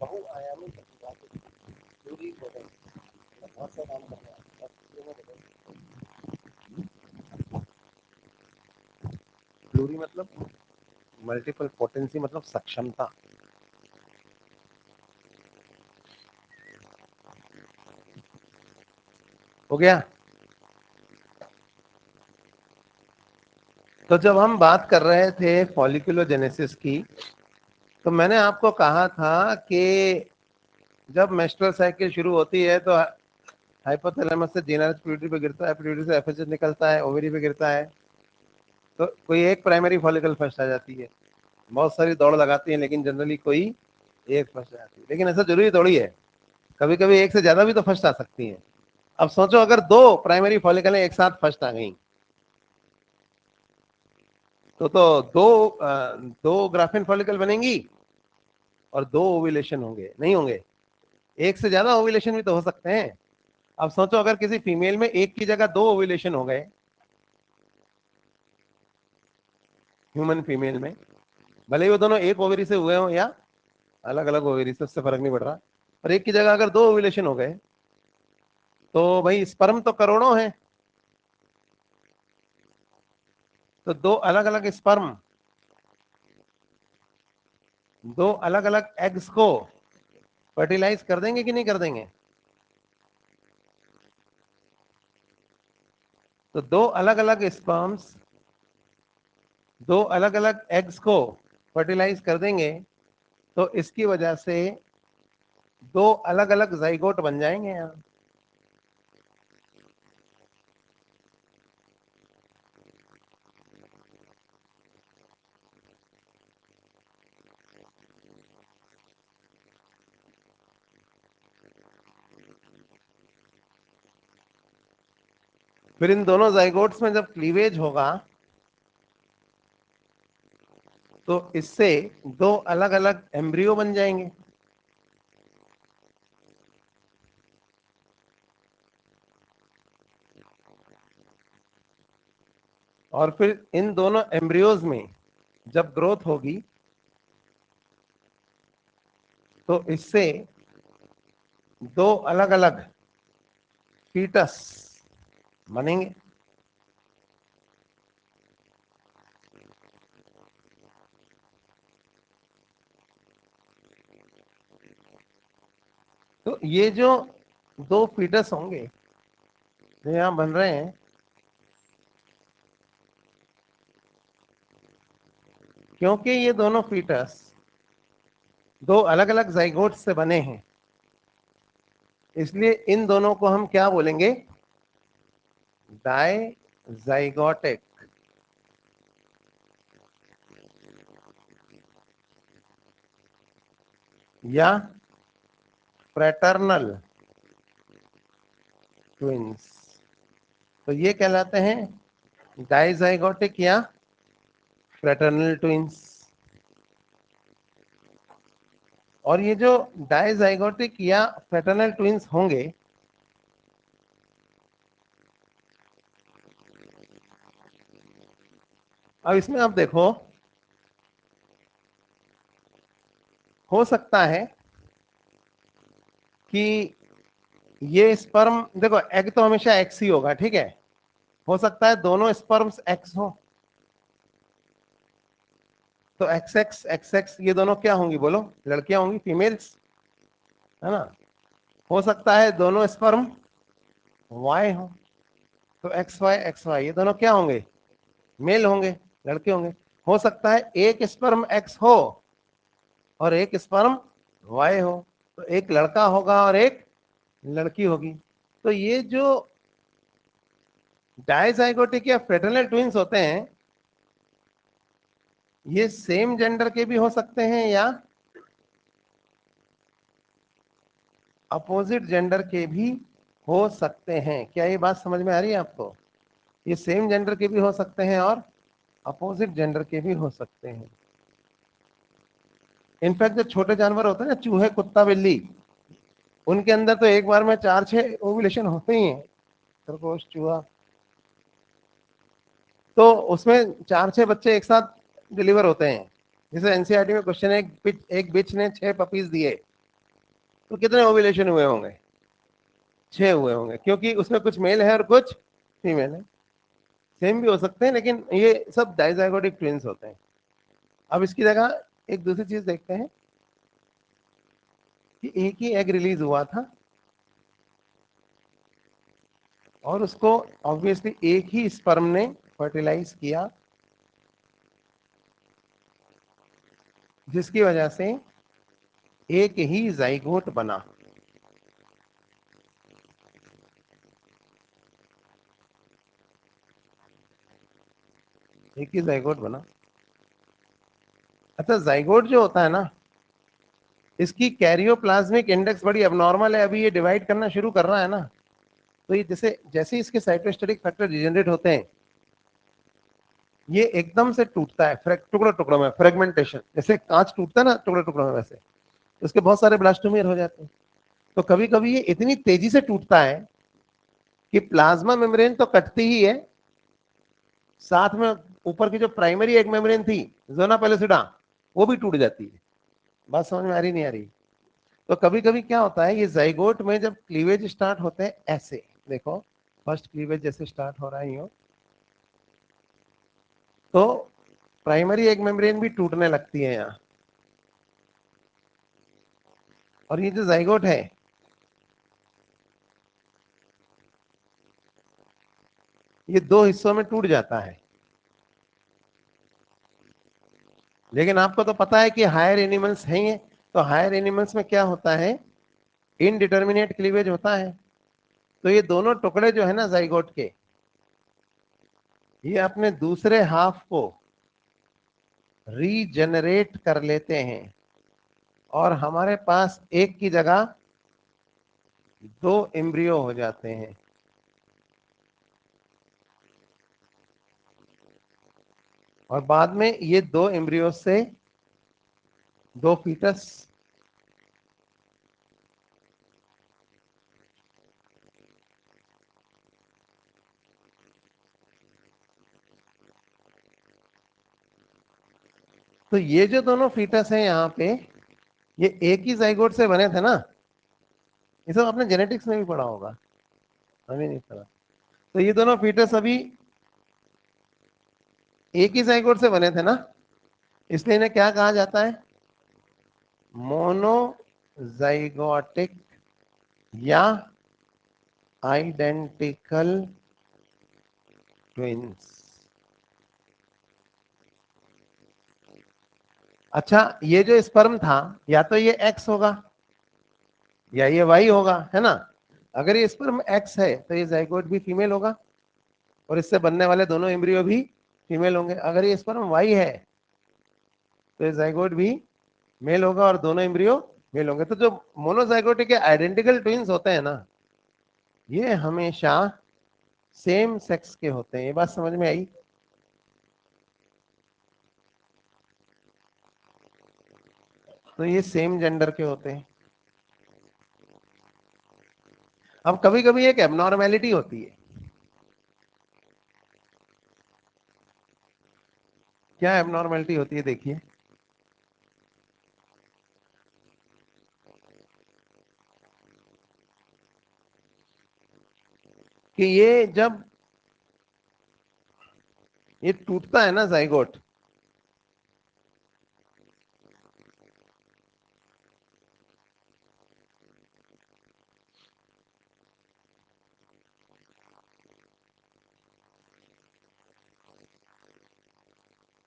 बहुआयामी बहुत सा काम कर रहा है। प्लूरी मतलब मल्टीपल पोटेंसी, मतलब सक्षमता। हो गया? तो जब हम बात कर रहे थे फॉलिकुलोजेनेसिस की, तो मैंने आपको कहा था कि जब मेंस्ट्रुअल साइकिल शुरू होती है तो हाइपोथैलेमस से जीएनआरएच पिट्यूटरी पे गिरता है, पिट्यूटरी से एफएसएच निकलता है, ओवरी पे गिरता है, तो कोई एक प्राइमरी फॉलिकल फर्स्ट आ जाती है। बहुत सारी दौड़ लगाती है, लेकिन जनरली कोई एक फर्स्ट आ जाती है। लेकिन ऐसा जरूरी थोड़ी है, कभी कभी एक से ज्यादा भी तो फर्स्ट आ सकती है। अब सोचो, अगर दो प्राइमरी फॉलिकल एक साथ फर्स्ट आ गई, तो दो ग्राफिन फॉलिकल बनेंगी और दो ओव्यूलेशन होंगे, नहीं होंगे? एक से ज्यादा ओव्यूलेशन भी तो हो सकते हैं। अब सोचो, अगर किसी फीमेल में एक की जगह दो ओव्यूलेशन हो गए, ह्यूमन फीमेल में, भले ही वो दोनों एक ओवरी से हुए हो या अलग अलग ओवरी से, उससे फर्क नहीं पड़ रहा, पर एक की जगह अगर दो ओव्यूलेशन हो गए, तो भाई स्पर्म तो करोड़ों हैं, तो दो अलग अलग स्पर्म दो अलग अलग एग्स को फर्टिलाइज कर देंगे कि नहीं कर देंगे? तो दो अलग अलग स्पर्म्स दो अलग अलग एग्स को फर्टिलाइज कर देंगे, तो इसकी वजह से दो अलग अलग जाइगोट बन जाएंगे यहाँ। फिर इन दोनों जाइगोट्स में जब क्लीवेज होगा, तो इससे दो अलग अलग एम्ब्रियो बन जाएंगे। और फिर इन दोनों एम्ब्रियोज में जब ग्रोथ होगी, तो इससे दो अलग अलग फीटस बनेंगे। तो ये जो दो फीटस होंगे जो यहाँ बन रहे हैं, क्योंकि ये दोनों फीटस दो अलग अलग जाइगोट से बने हैं, इसलिए इन दोनों को हम क्या बोलेंगे? डाइजाइगोटिक या फ्रेटर्नल ट्विंस। तो ये कहलाते हैं डाइजाइगोटिक या फ्रेटर्नल ट्विंस। और ये जो डाइजाइगोटिक या फ्रेटर्नल ट्विंस होंगे, अब इसमें आप देखो, हो सकता है कि ये स्पर्म, देखो एग तो हमेशा एक्स ही होगा, ठीक है। हो सकता है दोनों स्पर्म्स एक्स हो, तो एक्स एक्स एक्स एक्स ये दोनों क्या होंगी बोलो, लड़कियां होंगी, फीमेल्स, है ना। हो सकता है दोनों स्पर्म वाई हो, तो एक्स वाई ये दोनों क्या होंगे, मेल होंगे, लड़के होंगे। हो सकता है एक स्पर्म एक्स हो और एक स्पर्म वाई हो, तो एक लड़का होगा और एक लड़की होगी। तो ये जो डायजाइगोटिक या फ्रेटर्नल ट्विंस होते हैं, ये सेम जेंडर के भी हो सकते हैं या अपोजिट जेंडर के भी हो सकते हैं। क्या ये बात समझ में आ रही है आपको? ये सेम जेंडर के भी हो सकते हैं और अपोजिट जेंडर के भी हो सकते हैं। इनफैक्ट जो छोटे जानवर होते हैं ना, चूहे, कुत्ता, बिल्ली, उनके अंदर तो एक बार में 4-6 ओव्यूलेशन होते ही हैं। खरगोश, चूहा, तो उसमें 4-6 बच्चे एक साथ डिलीवर होते हैं। जैसे एनसीईआरटी में क्वेश्चन है, एक बिच ने 6 पपीज दिए, तो कितने ओव्यूलेशन हुए होंगे? 6 हुए होंगे, क्योंकि उसमें कुछ मेल है और कुछ फीमेल है। सेम भी हो सकते हैं, लेकिन ये सब डाइजाइगोटिक ट्विंस होते हैं। अब इसकी जगह एक दूसरी चीज देखते हैं कि एक ही एग रिलीज हुआ था और उसको ऑब्वियसली एक ही स्पर्म ने फर्टिलाइज किया, जिसकी वजह से एक ही जाइगोट बना। एक ही जाइगोट बना। अच्छा, जाइगोट जो होता है ना, इसकी कैरियोप्लाज्मिक इंडेक्स बड़ी अबनॉर्मल है। अभी ये डिवाइड करना शुरू कर रहा है ना, तो ये जैसे जैसे इसके साइटोस्टेटिक फैक्टर डिजेनरेट होते हैं, ये एकदम से टूटता है, टुकड़ों टुकड़ों में, फ्रेगमेंटेशन, जैसे कांच टूटता है ना टुकड़े टुकड़ों में, वैसे उसके बहुत सारे ब्लास्टोमियर हो जाते हैं। तो कभी कभी ये इतनी तेजी से टूटता है कि प्लाज्मा मेम्ब्रेन तो कटती ही है, साथ में ऊपर की जो प्राइमरी एग मेम्ब्रेन थी, जोना पेलोसिडा, वो भी टूट जाती है। बात समझ में आ रही नहीं आ रही? तो कभी कभी क्या होता है, ये जाइगोट में जब क्लीवेज स्टार्ट होते हैं, ऐसे देखो, फर्स्ट क्लीवेज जैसे स्टार्ट हो रहा है यूं, तो प्राइमरी एग मेम्ब्रेन भी टूटने लगती है यहाँ। और ये जो जाइगोट है, ये 2 हिस्सों में टूट जाता है। लेकिन आपको तो पता है कि हायर एनिमल्स हैं ये, तो हायर एनिमल्स में क्या होता है, इनडिटर्मिनेट क्लीवेज होता है। तो ये दोनों टुकड़े जो है ना जाइगोट के, ये अपने दूसरे हाफ को रीजनरेट कर लेते हैं और हमारे पास एक की जगह 2 एम्ब्रियो हो जाते हैं। और बाद में ये 2 एम्ब्रियो से 2 फीटस, तो ये जो दोनों फीटस हैं यहाँ पे, ये एक ही जाइगोट से बने थे ना। ये सब आपने जेनेटिक्स में भी पढ़ा होगा, हमें नहीं पता। तो ये दोनों फीटस अभी एक ही जाइगोट से बने थे ना, इसलिए इन्हें क्या कहा जाता है, मोनोजाइगोटिक या आइडेंटिकल ट्विंस। अच्छा, ये जो स्पर्म था, या तो ये एक्स होगा या ये वाई होगा, है ना। अगर ये स्पर्म एक्स है तो ये जाइगोट भी फीमेल होगा और इससे बनने वाले दोनों एम्ब्रियो भी फीमेल होंगे। अगर ये स्पर्म वाई है तो ये जाइगोट भी मेल होगा और दोनों एम्ब्रियो मेल होंगे। तो जो मोनोजाइगोटिक के आइडेंटिकल ट्विंस होते हैं ना, ये हमेशा सेम सेक्स के होते हैं। ये बात समझ में आई? तो ये सेम जेंडर के होते हैं। अब कभी कभी एक एबनॉर्मेलिटी होती है, क्या एबनॉर्मेलिटी होती है देखिए, कि ये जब ये टूटता है ना जाइगोट,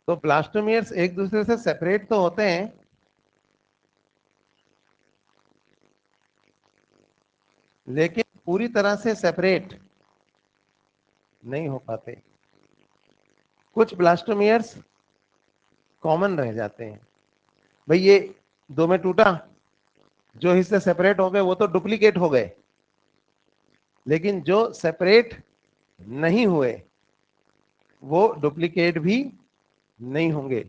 तो ब्लास्टोमियर्स एक दूसरे से सेपरेट तो होते हैं, लेकिन पूरी तरह से सेपरेट नहीं हो पाते। कुछ ब्लास्टोमियर्स कॉमन रह जाते हैं। भाई ये दो में टूटा, जो हिस्से सेपरेट हो गए वो तो डुप्लीकेट हो गए, लेकिन जो सेपरेट नहीं हुए वो डुप्लीकेट भी नहीं होंगे।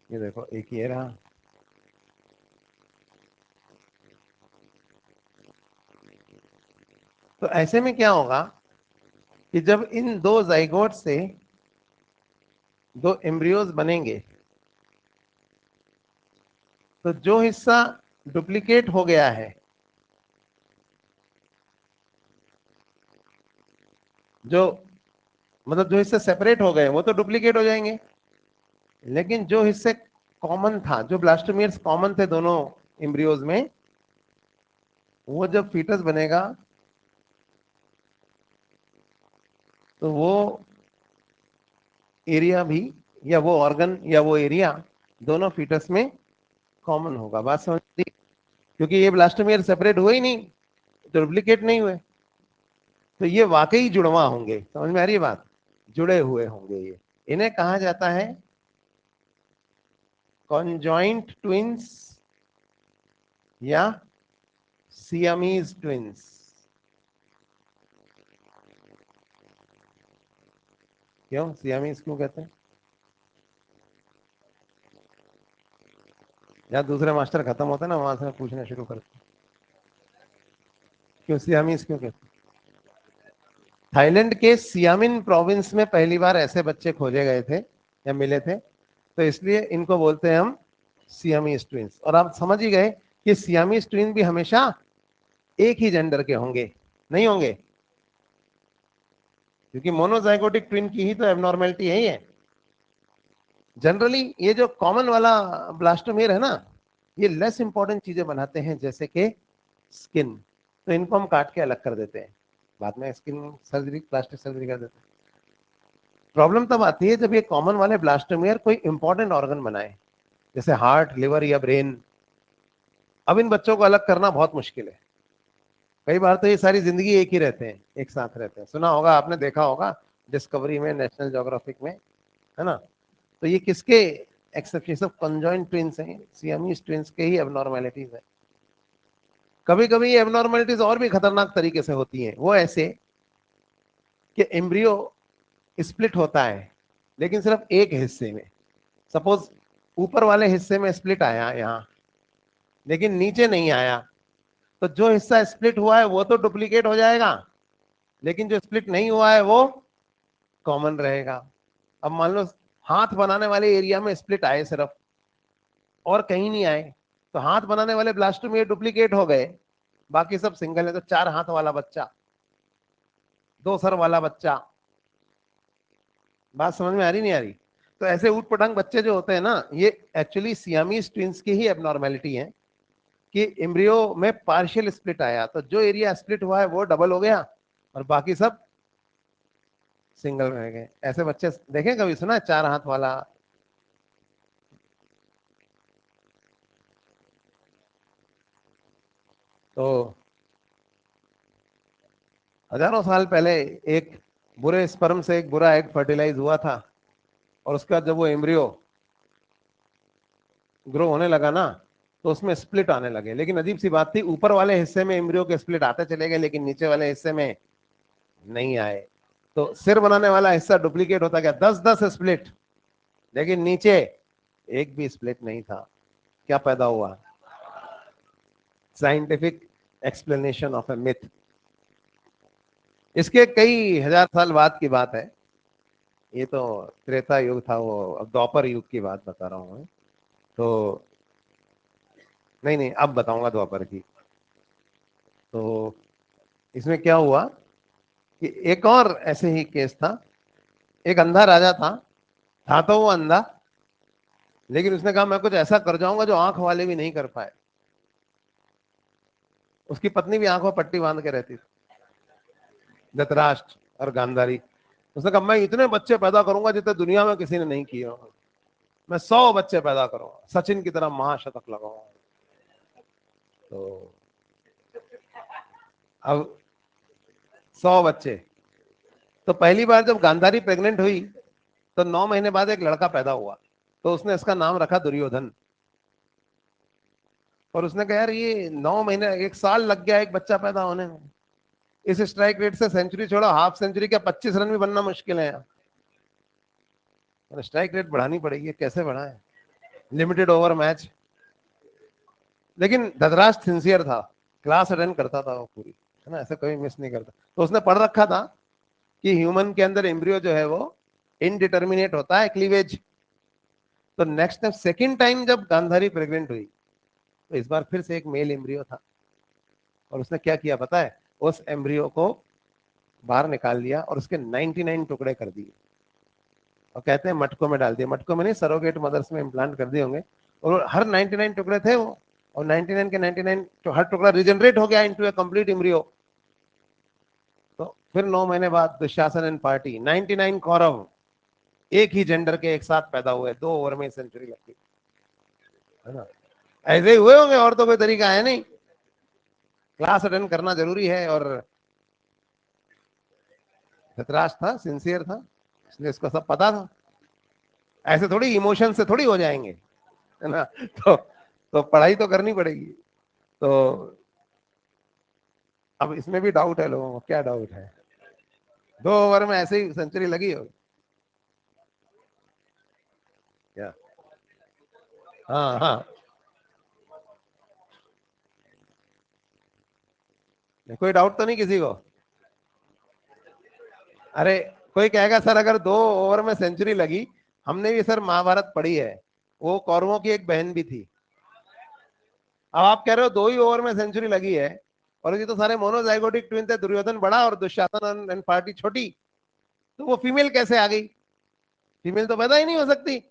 ये देखो एक ये रहा, तो ऐसे में क्या होगा कि जब इन दो जाइगोट से दो एम्ब्रियोज बनेंगे, तो जो हिस्सा डुप्लीकेट हो गया है, जो मतलब जो हिस्से सेपरेट हो गए वो तो डुप्लीकेट हो जाएंगे, लेकिन जो हिस्से कॉमन था, जो ब्लास्टोमियर्स कॉमन थे दोनों एम्ब्रियोज में, वो जब फीटस बनेगा तो वो एरिया भी, या वो ऑर्गन या वो एरिया दोनों फीटस में कॉमन होगा। बात समझ ली? क्योंकि ये ब्लास्टोमियर सेपरेट हुए ही नहीं, तो डुप्लीकेट नहीं हुए, तो ये वाकई जुड़वा होंगे। समझ में आ रही है बात? जुड़े हुए होंगे ये। इन्हें कहा जाता है कॉन्जॉइंट ट्विंस या सियामीज ट्विंस। क्यों सियामीज क्यों कहते हैं? या दूसरे मास्टर खत्म होते ना वहां से पूछना शुरू करते, क्यों सियामीज क्यों कहते हैं? थाईलैंड के सियामिन प्रोविंस में पहली बार ऐसे बच्चे खोजे गए थे या मिले थे, तो इसलिए इनको बोलते हैं हम सियामीज ट्विंस। और आप समझ ही गए कि सियामीज ट्विन भी हमेशा एक ही जेंडर के होंगे, नहीं होंगे, क्योंकि मोनोजाइगोटिक ट्विन की ही तो एबनॉर्मेलिटी है ये। जनरली ये जो कॉमन वाला ब्लास्टोमियर है ना, ये लेस इंपॉर्टेंट चीजें बनाते हैं, जैसे कि स्किन, तो इनको हम काट के अलग कर देते हैं, बाद में स्किन सर्जरी प्लास्टिक सर्जरी कर देते हैं। प्रॉब्लम तब आती है जब ये कॉमन वाले ब्लास्टोमियर कोई इंपॉर्टेंट ऑर्गन बनाए, जैसे हार्ट, लिवर या ब्रेन। अब इन बच्चों को अलग करना बहुत मुश्किल है। कई बार तो ये सारी जिंदगी एक ही रहते हैं, एक साथ रहते हैं। सुना होगा आपने, देखा होगा डिस्कवरी में, नेशनल ज्योग्राफिक में, है ना? तो ये किसके एक्सेप्शन? सब कंजॉइंट ट्विंस हैं, सियामीज ट्विंस के ही एबनॉर्मेलिटीज है। कभी कभी ये एबनॉर्मेलिटीज और भी खतरनाक तरीके से होती हैं। वो ऐसे कि एम्ब्रियो स्प्लिट होता है, लेकिन सिर्फ एक हिस्से में। सपोज ऊपर वाले हिस्से में स्प्लिट आया यहाँ, लेकिन नीचे नहीं आया, तो जो हिस्सा स्प्लिट हुआ है वो तो डुप्लीकेट हो जाएगा, लेकिन जो स्प्लिट नहीं हुआ है वो कॉमन रहेगा। अब मान लो हाथ बनाने वाले एरिया में स्प्लिट आए सिर्फ, और कहीं नहीं आए, तो हाथ बनाने वाले ब्लास्टोमियर डुप्लीकेट हो गए, बाकी सब सिंगल है। तो चार हाथ वाला बच्चा, दो सर वाला बच्चा। बात समझ में आ रही नहीं आ रही? तो ऐसे ऊट पटांग बच्चे जो होते हैं ना, ये एक्चुअली सियामीज ट्विंस की ही एबनॉर्मेलिटी है, कि एम्ब्रियो में पार्शियल स्प्लिट आया, तो जो एरिया स्प्लिट हुआ है वो डबल हो गया और बाकी सब सिंगल रह गए। ऐसे बच्चे देखें, कभी सुना है चार हाथ वाला? तो हजारों साल पहले एक बुरे स्पर्म से एक बुरा एग फर्टिलाइज हुआ था, और उसके बाद जब वो एम्ब्रियो ग्रो होने लगा ना, तो उसमें स्प्लिट आने लगे। लेकिन अजीब सी बात थी, ऊपर वाले हिस्से में एम्ब्रियो के स्प्लिट आते चले गए, लेकिन नीचे वाले हिस्से में नहीं आए। तो सिर बनाने वाला हिस्सा डुप्लीकेट होता गया, 10-10 स्प्लिट, लेकिन नीचे एक भी स्प्लिट नहीं था। क्या पैदा हुआ? Scientific explanation of A myth. इसके कई हजार साल बाद की बात है, ये तो त्रेता युग था, वो अब द्वापर युग की बात बता रहा हूँ मैं। तो नहीं नहीं, अब बताऊंगा द्वापर की। तो इसमें क्या हुआ कि एक और ऐसे ही केस था। एक अंधा राजा था तो वो अंधा, लेकिन उसने कहा मैं कुछ ऐसा कर जाऊंगा जो आंख वाले भी नहीं कर पाए। उसकी पत्नी भी आंखों पट्टी बांध के रहती थी, धृतराष्ट्र और गांधारी। उसने कहा मैं इतने बच्चे पैदा करूंगा जितने दुनिया में किसी ने नहीं किए होंगे। मैं 100 बच्चे पैदा करूंगा, सचिन की तरह महाशतक लगाऊंगा। तो अब 100 बच्चे। तो पहली बार जब गांधारी प्रेग्नेंट हुई तो 9 महीने बाद एक लड़का पैदा हुआ, तो उसने इसका नाम रखा दुर्योधन। और उसने कहा यार ये 9 महीने, 1 साल लग गया एक बच्चा पैदा होने में, इस स्ट्राइक रेट से सेंचुरी छोड़ो, हाफ सेंचुरी क्या 25 रन भी बनना मुश्किल है यार। स्ट्राइक रेट बढ़ानी पड़ेगी, कैसे बढ़ाए, लिमिटेड ओवर मैच। लेकिन धतराज सिंसियर था, क्लास अटेंड करता था वो पूरी, है ना, ऐसे कोई मिस नहीं करता। तो उसने पढ़ रखा था कि ह्यूमन के अंदर एम्ब्रियो जो है वो इनडिटर्मिनेट होता है, क्लीवेज। तो नेक्स्ट टाइम, सेकेंड टाइम जब गांधारी प्रेग्नेंट हुई, तो इस बार फिर से एक मेल एम्ब्रियो था। और उसने क्या किया पता है, उस एम्ब्रियो को बाहर निकाल लिया और उसके 99 टुकड़े कर दिए, और कहते हैं मटकों में डाल दिए, मटकों में नहीं, सरोगेट मदर्स में इम्प्लांट कर दिए होंगे। और हर 99 टुकड़े थे वो, और 99 के 99 तो हर टुकड़ा रिजनरेट हो गया इनटू ए कंप्लीट एम्ब्रियो। तो फिर 9 महीने बाद दुशासन एंड पार्टी 99 कौरव एक ही जेंडर के एक साथ पैदा हुए, 2 ओवर में सेंचुरी लगती, है ना। ऐसे ही हुए होंगे, और तो कोई तरीका है नहीं, क्लास अटेंड करना जरूरी है। और धृतराष्ट्र था, सिंसियर था, इसलिए इसको सब पता था। ऐसे थोड़ी इमोशन से थोड़ी हो जाएंगे, है ना। तो पढ़ाई तो करनी पड़ेगी। तो अब इसमें भी डाउट है लोगों को, क्या डाउट है, 2 ओवर में ऐसे ही सेंचुरी लगी हो क्या? हाँ हाँ, कोई डाउट तो नहीं किसी को? अरे कोई कहेगा सर अगर 2 ओवर में सेंचुरी लगी, हमने भी सर महाभारत पढ़ी है, वो कौरवों की एक बहन भी थी। अब आप कह रहे हो 2 ही ओवर में सेंचुरी लगी है, और ये तो सारे मोनोजाइगोटिक ट्विन थे, दुर्योधन बड़ा और दुशासन एंड पार्टी छोटी, तो वो फीमेल कैसे आ गई? फीमेल तो पैदा ही नहीं हो सकती।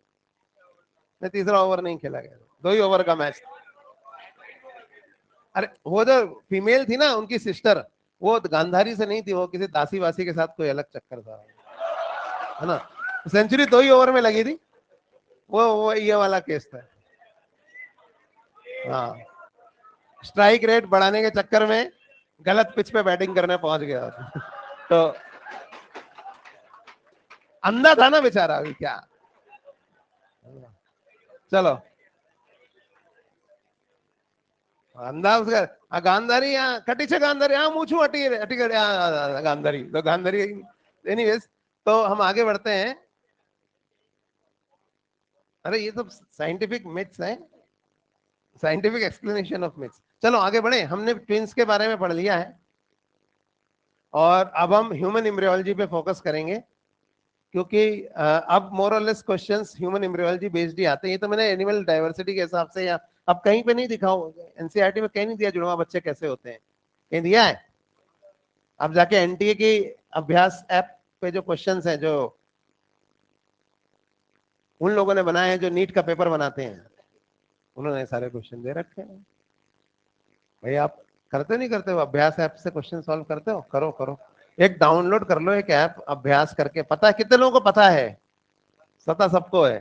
मैं तीसरा ओवर नहीं खेला गया, 2 ही ओवर का मैच। अरे वो जो फीमेल थी ना, उनकी सिस्टर, वो गांधारी से नहीं थी, वो किसी दासी वासी के साथ कोई अलग चक्कर था, है ना। सेंचुरी 2 ही ओवर में लगी थी, वो ये वाला केस था। हाँ, स्ट्राइक रेट बढ़ाने के चक्कर में गलत पिच पे बैटिंग करने पहुंच गया। तो अंधा था ना बेचारा, अभी क्या। चलो, अंधा उसका गांधारी यहाँ कटी से गांधारी यहाँ मूछू हटी हटी गांधारी तो गांधारी। एनीवेज, तो हम आगे बढ़ते हैं। अरे ये सब साइंटिफिक मिथ्स हैं, साइंटिफिक एक्सप्लेनेशन ऑफ मिथ्स। चलो आगे बढ़े, हमने ट्विंस के बारे में पढ़ लिया है, और अब हम ह्यूमन एम्ब्रियोलॉजी पे फोकस करेंगे, क्योंकि अब मोर और less questions human embryology based ही आते हैं। ये तो मैंने एनिमल डाइवर्सिटी के हिसाब से, या अब कहीं पे नहीं दिखा, एनसीईआरटी में कहीं नहीं दिया जुड़वा बच्चे कैसे होते हैं, कहीं दिया है? अब जाके एनटीए की अभ्यास ऐप पे जो क्वेश्चंस हैं, जो उन लोगों ने बनाए हैं जो नीट का पेपर बनाते हैं, उन्होंने सारे क्वेश्चन दे रखे हैं। भाई आप करते नहीं करते हो अभ्यास ऐप से क्वेश्चन सॉल्व करते हो? करो करो, एक डाउनलोड कर लो एक ऐप, अभ्यास करके। पता है कितने लोगों को पता है? पता सबको है।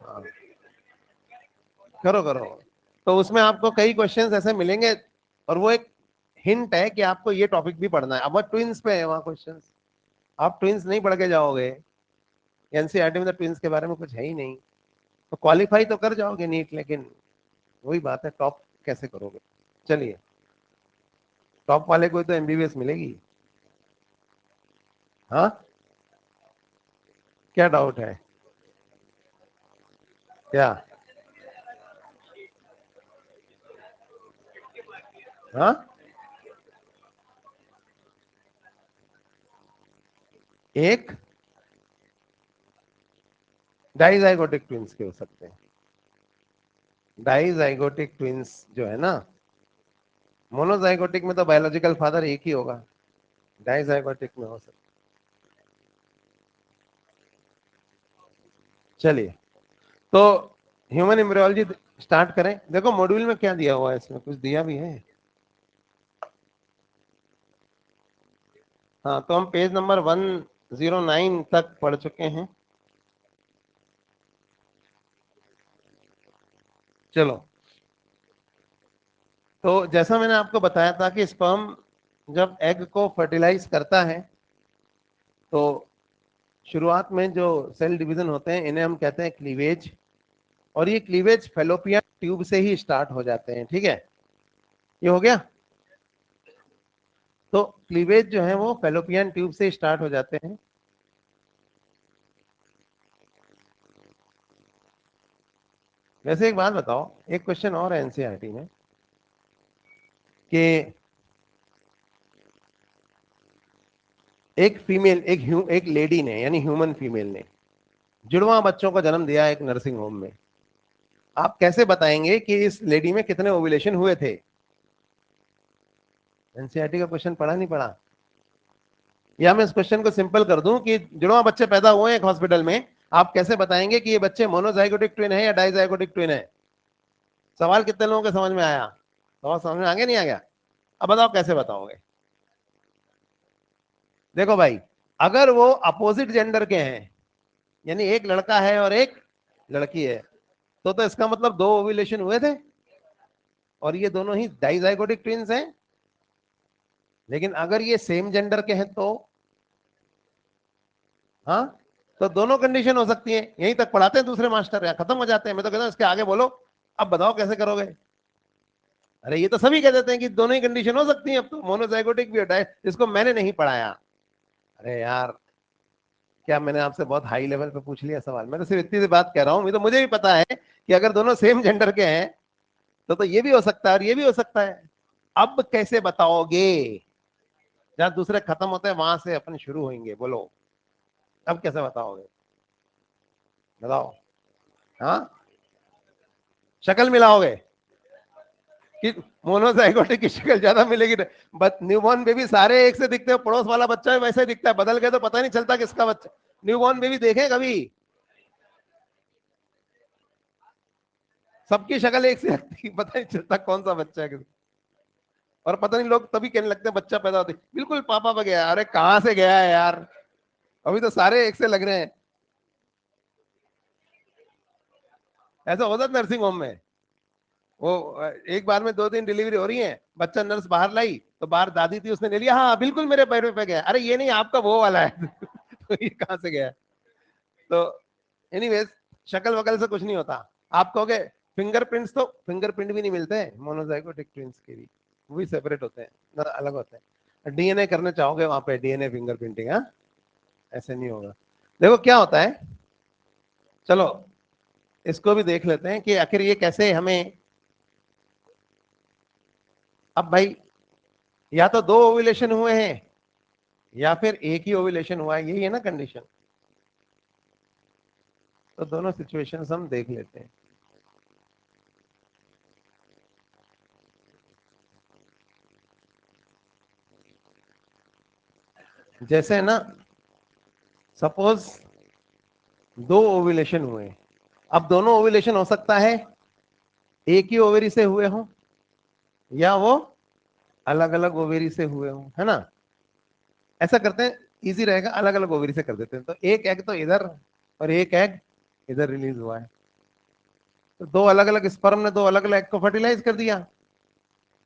हाँ, करो करो। तो उसमें आपको कई क्वेश्चंस ऐसे मिलेंगे, और वो एक हिंट है कि आपको ये टॉपिक भी पढ़ना है। अब वो ट्विंस पे है वहाँ क्वेश्चंस, आप ट्विंस नहीं पढ़ के जाओगे, एनसीईआरटी में तो ट्विंस के बारे में कुछ है ही नहीं। तो क्वालिफाई तो कर जाओगे नीट, लेकिन वही बात है, टॉप कैसे करोगे? चलिए, टॉप वाले को तो एमबीबीएस मिलेगी। हाँ, क्या डाउट है? क्या? हाँ, एक डाइजाइगोटिक ट्विंस के हो सकते हैं। डाइजाइगोटिक ट्विंस जो है ना, मोनोजाइगोटिक में तो बायोलॉजिकल फादर एक ही होगा, डाइजाइगोटिक में हो सकता। चलिए, तो ह्यूमन एम्ब्रियोलॉजी स्टार्ट करें। देखो मॉड्यूल में क्या दिया हुआ है, इसमें कुछ दिया भी है। हाँ, तो हम पेज नंबर 109 तक पढ़ चुके हैं। चलो, तो जैसा मैंने आपको बताया था कि स्पर्म जब एग को फर्टिलाइज करता है तो शुरुआत में जो सेल डिवीजन होते हैं इन्हें हम कहते हैं क्लीवेज, और ये क्लीवेज फेलोपियन ट्यूब से ही स्टार्ट हो जाते हैं। ठीक है, ये हो गया। तो क्लीवेज जो है वो फेलोपियन ट्यूब से स्टार्ट हो जाते हैं। वैसे एक बात बताओ, एक क्वेश्चन और है एनसीईआरटी में कि एक फीमेल, एक लेडी ने, यानी ह्यूमन फीमेल ने जुड़वा बच्चों को जन्म दिया एक नर्सिंग होम में। आप कैसे बताएंगे कि इस लेडी में कितने ओव्यूलेशन हुए थे? एनसीईआरटी का क्वेश्चन पढ़ा नहीं पढ़ा? या मैं इस क्वेश्चन को सिंपल कर दूं कि जुड़वा बच्चे पैदा हुए एक हॉस्पिटल में, आप कैसे बताएंगे कि ये बच्चे मोनोजाइगोटिक ट्विन है या डाइजाइगोटिक ट्विन है? सवाल कितने लोगों के समझ में आया? सवाल समझ में आ गया नहीं आ गया? अब बताओ कैसे बताओगे? देखो भाई, अगर वो अपोजिट जेंडर के हैं, यानी एक लड़का है और एक लड़की है, तो इसका मतलब दो ओव्यूलेशन हुए थे, और ये दोनों ही डाइजाइगोटिक ट्विन्स हैं। लेकिन अगर ये सेम जेंडर के हैं तो, हाँ, तो दोनों कंडीशन हो सकती है। यहीं तक पढ़ाते हैं दूसरे मास्टर, यहाँ खत्म हो जाते हैं। मैं तो कहता हूँ इसके आगे बोलो, अब बताओ कैसे करोगे? अरे ये तो सभी कह देते हैं कि दोनों ही कंडीशन हो सकती है, अब तो मोनोजाइगोटिक भी हटा है, इसको मैंने नहीं पढ़ाया। अरे यार, क्या मैंने आपसे बहुत हाई लेवल पे पूछ लिया सवाल? मैं तो सिर्फ इतनी सी बात कह रहा हूँ। तो मुझे भी पता है कि अगर दोनों सेम जेंडर के हैं तो ये भी हो सकता है और ये भी हो सकता है। अब कैसे बताओगे? जहां दूसरे खत्म होते हैं वहां से अपन शुरू होंगे, बोलो अब कैसे बताओगे? बताओ। हाँ, शक्ल मिलाओगे कि मोनोजाइगोटिक की शक्ल ज्यादा मिलेगी? बट न्यूबॉर्न बेबी सारे एक से दिखते हैं, पड़ोस वाला बच्चा भी वैसे दिखता है, बदल गए तो पता नहीं चलता किसका बच्चा। न्यूबॉर्न बेबी देखे कभी? सबकी शक्ल एक से लगती है, पता नहीं चलता कौन सा बच्चा है। और पता नहीं, लोग तभी कहने लगते हैं बच्चा पैदा होते बिल्कुल पापा पे गया। अरे कहां से गया है यार, अभी तो सारे एक से लग रहे हैं। ऐसा होता है नर्सिंग होम में। वो एक बार में 2-3 डिलीवरी हो रही है, बच्चा नर्स बाहर लाई तो बाहर दादी थी, उसने ले लिया, हाँ बिल्कुल मेरे पैरों पे गया। अरे ये नहीं, आपका वो वाला है। तो ये कहां से गया? तो एनीवेज, शक्ल वकल से कुछ नहीं होता। आप कहोगे फिंगरप्रिंट्स, तो फिंगरप्रिंट भी नहीं मिलते मोनोजाइगोटिक ट्विंस के भी, वो भी सेपरेट होते हैं, अलग होते हैं। डीएनए करने चाहोगे वहां पे डीएनए फिंगरप्रिंटिंग? हाँ, ऐसे नहीं होगा। देखो क्या होता है, चलो इसको भी देख लेते हैं कि आखिर ये कैसे हमें। अब भाई, या तो दो ओव्यूलेशन हुए हैं या फिर एक ही ओव्यूलेशन हुआ है, यही है ना कंडीशन। तो दोनों सिचुएशंस हम देख लेते हैं। जैसे ना, सपोज दो ओव्यूलेशन हुए। अब दोनों ओव्यूलेशन हो सकता है एक ही ओवेरी से हुए हो या वो अलग अलग ओवेरी से हुए हो, है ना? ऐसा करते हैं, इजी रहेगा, अलग अलग ओवेरी से कर देते हैं। तो एक एग तो इधर और एक एग इधर रिलीज हुआ है, तो दो अलग अलग स्पर्म ने दो अलग अलग एग को फर्टिलाइज कर दिया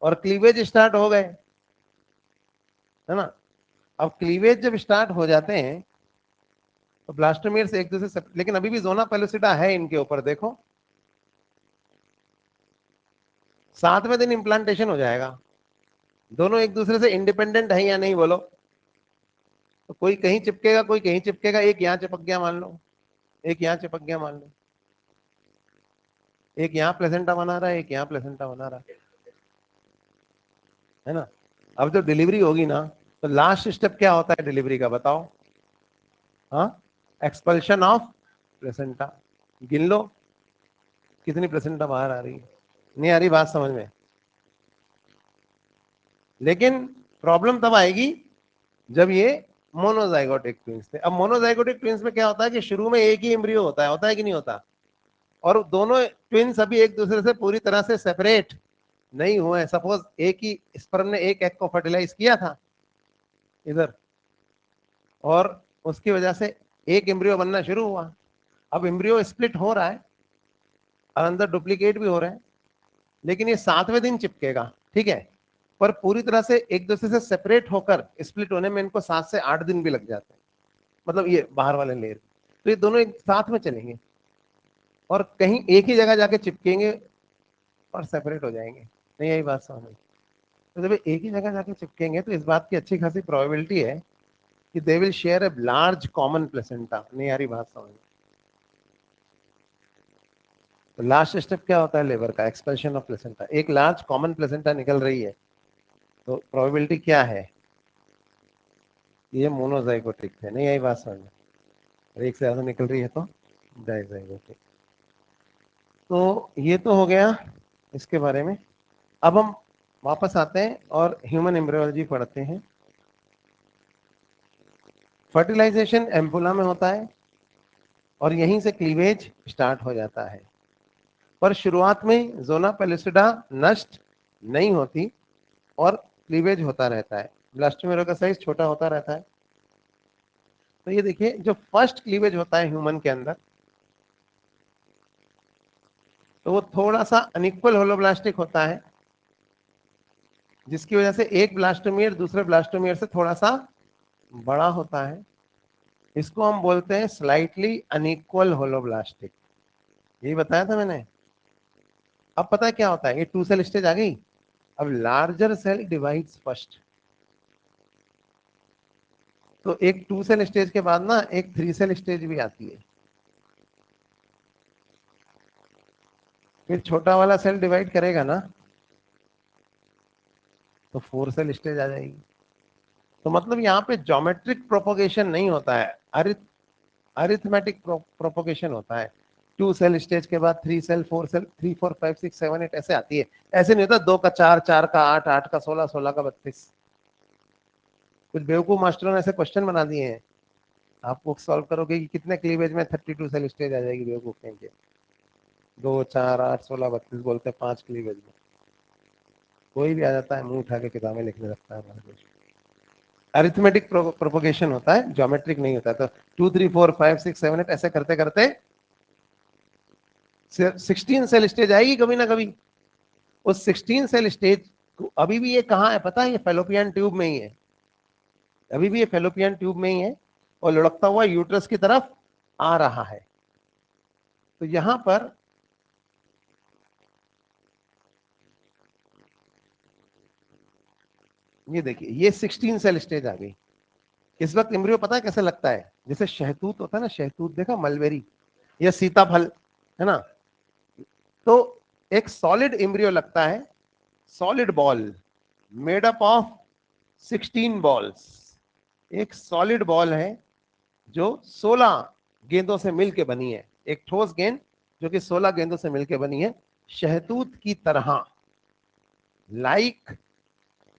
और क्लीवेज स्टार्ट हो गए, है ना? अब क्लीवेज जब स्टार्ट हो जाते हैं तो ब्लास्टोमेर से एक दूसरे से, लेकिन अभी भी जोना पेलुसिडा है इनके ऊपर, देखो 7वें दिन इंप्लांटेशन हो जाएगा। दोनों एक दूसरे से इंडिपेंडेंट है या नहीं, बोलो? तो कोई कहीं चिपकेगा, कोई कहीं चिपकेगा। एक यहाँ चिपक गया मान लो, एक यहाँ चिपक गया मान लो, एक यहाँ प्लेसेंटा बना रहा है, एक यहाँ प्लेसेंटा बना रहा है ना? अब जब डिलीवरी होगी ना, तो लास्ट स्टेप क्या होता है डिलीवरी का, बताओ? हाँ, एक्सपल्शन ऑफ प्लेसेंटा। गिन लो कितनी प्लेसेंटा बाहर आ रही है। नहीं आ रही बात समझ में? लेकिन प्रॉब्लम तब आएगी जब ये मोनोजाइगोटिक ट्विंस थे। अब मोनोजाइगोटिक ट्विंस में क्या होता है कि शुरू में एक ही एम्ब्रियो होता है कि नहीं होता? और दोनों ट्विंस अभी एक दूसरे से पूरी तरह से सेपरेट नहीं हुए। सपोज एक ही स्पर्म ने एक एग को फर्टिलाइज किया था इधर, और उसकी वजह से एक एम्ब्रियो बनना शुरू हुआ। अब एम्ब्रियो स्प्लिट हो रहा है और अंदर डुप्लीकेट भी हो रहे हैं, लेकिन ये 7वें दिन चिपकेगा, ठीक है। पर पूरी तरह से एक दूसरे से सेपरेट होकर स्प्लिट होने में इनको 7 से 8 दिन भी लग जाते हैं, मतलब ये बाहर वाले लेयर। तो ये दोनों एक साथ में चलेंगे और कहीं एक ही जगह जाके चिपकेंगे और सेपरेट हो जाएंगे। नहीं, यही बात समझ में? तो जब एक ही जगह जाके चिपकेंगे तो इस बात की अच्छी खासी प्रोबेबिलिटी है कि they will share a large common placenta. नहीं यारी बात समझ में? तो लास्ट स्टेप क्या होता है लेबर का? एक्सपेल्शन ऑफ प्लेसेंटा। एक लार्ज कॉमन प्लेसेंटा निकल रही है, तो प्रोबेबिलिटी क्या है? ये मोनोजाइगोटिक है। नहीं यही बात समझ में? और एक से ज्यादा निकल रही है तो डाइजाइगोटिक। तो ये तो हो गया इसके बारे में। अब हम वापस आते हैं और ह्यूमन एम्ब्रियोलॉजी पढ़ते हैं। फर्टिलाइजेशन एम्पुला में होता है और यहीं से क्लीवेज स्टार्ट हो जाता है। पर शुरुआत में जोना पेलिसिडा नष्ट नहीं होती और क्लीवेज होता रहता है। ब्लास्टोमेरा का साइज छोटा होता रहता है। तो ये देखिए, जो फर्स्ट क्लीवेज होता है ह्यूमन के अंदर, तो वो थोड़ा सा अनइक्वल होलोब्लास्टिक होता है, जिसकी वजह से एक ब्लास्टोमियर दूसरे ब्लास्टोमियर से थोड़ा सा बड़ा होता है। इसको हम बोलते हैं स्लाइटली अनइक्वल होलोब्लास्टिक। यही बताया था मैंने। अब पता है क्या होता है? ये 2 सेल स्टेज आ गई। अब लार्जर सेल डिवाइड्स फर्स्ट। तो एक 2 सेल स्टेज के बाद ना एक 3 सेल स्टेज भी आती है। फिर छोटा वाला सेल डिवाइड करेगा ना, तो 4 सेल स्टेज आ जाएगी। तो मतलब यहाँ पे ज्योमेट्रिक प्रोपोगेशन नहीं होता है, अरिथमेटिक प्रोपोगेशन होता है। 2 सेल स्टेज के बाद 3 सेल, 4 सेल, 3 4 5 6 7 8 ऐसे आती है। ऐसे नहीं होता 2 का 4, 4 का 8, 8 का 16, 16 का 32। कुछ बेवकूफ मास्टरों ने ऐसे क्वेश्चन बना दिए हैं, आप वो सॉल्व करोगे कि कितने क्लीवेज में 32 सेल स्टेज आ जाएगी, बेवकूफ कहेंगे। 2 4 8 16 32 बोलते हैं 5 क्लीवेज में। कोई भी आ जाता है मुंह उठा के किताबें लिखने लगता है हमारे देश। अरिथमेटिक प्रोपोगेशन होता है, ज्योमेट्रिक नहीं होता। तो 2 3 4 5 6 7 8 ऐसे करते करते 16 सेल स्टेज आएगी कभी ना कभी। उस 16 सेल स्टेज अभी भी ये कहाँ है पता है? ये फेलोपियन ट्यूब में ही है। अभी भी ये फेलोपियन ट्यूब में ही है और लुढ़कता हुआ यूट्रस की तरफ आ रहा है। तो यहां पर ये देखिए, ये 16 सेल स्टेज आ गई। इस वक्त एम्ब्रियो पता है कैसे लगता है? जैसे शहतूत होता है ना, शहतूत देखा, मलबेरी या सीताफल, है ना? तो एक सॉलिड एम्ब्रियो लगता है, solid ball made up of 16 balls. एक सॉलिड बॉल है जो 16 गेंदों से मिलकर बनी है। एक ठोस गेंद जो कि 16 गेंदों से मिलकर बनी है, शहतूत की तरह, like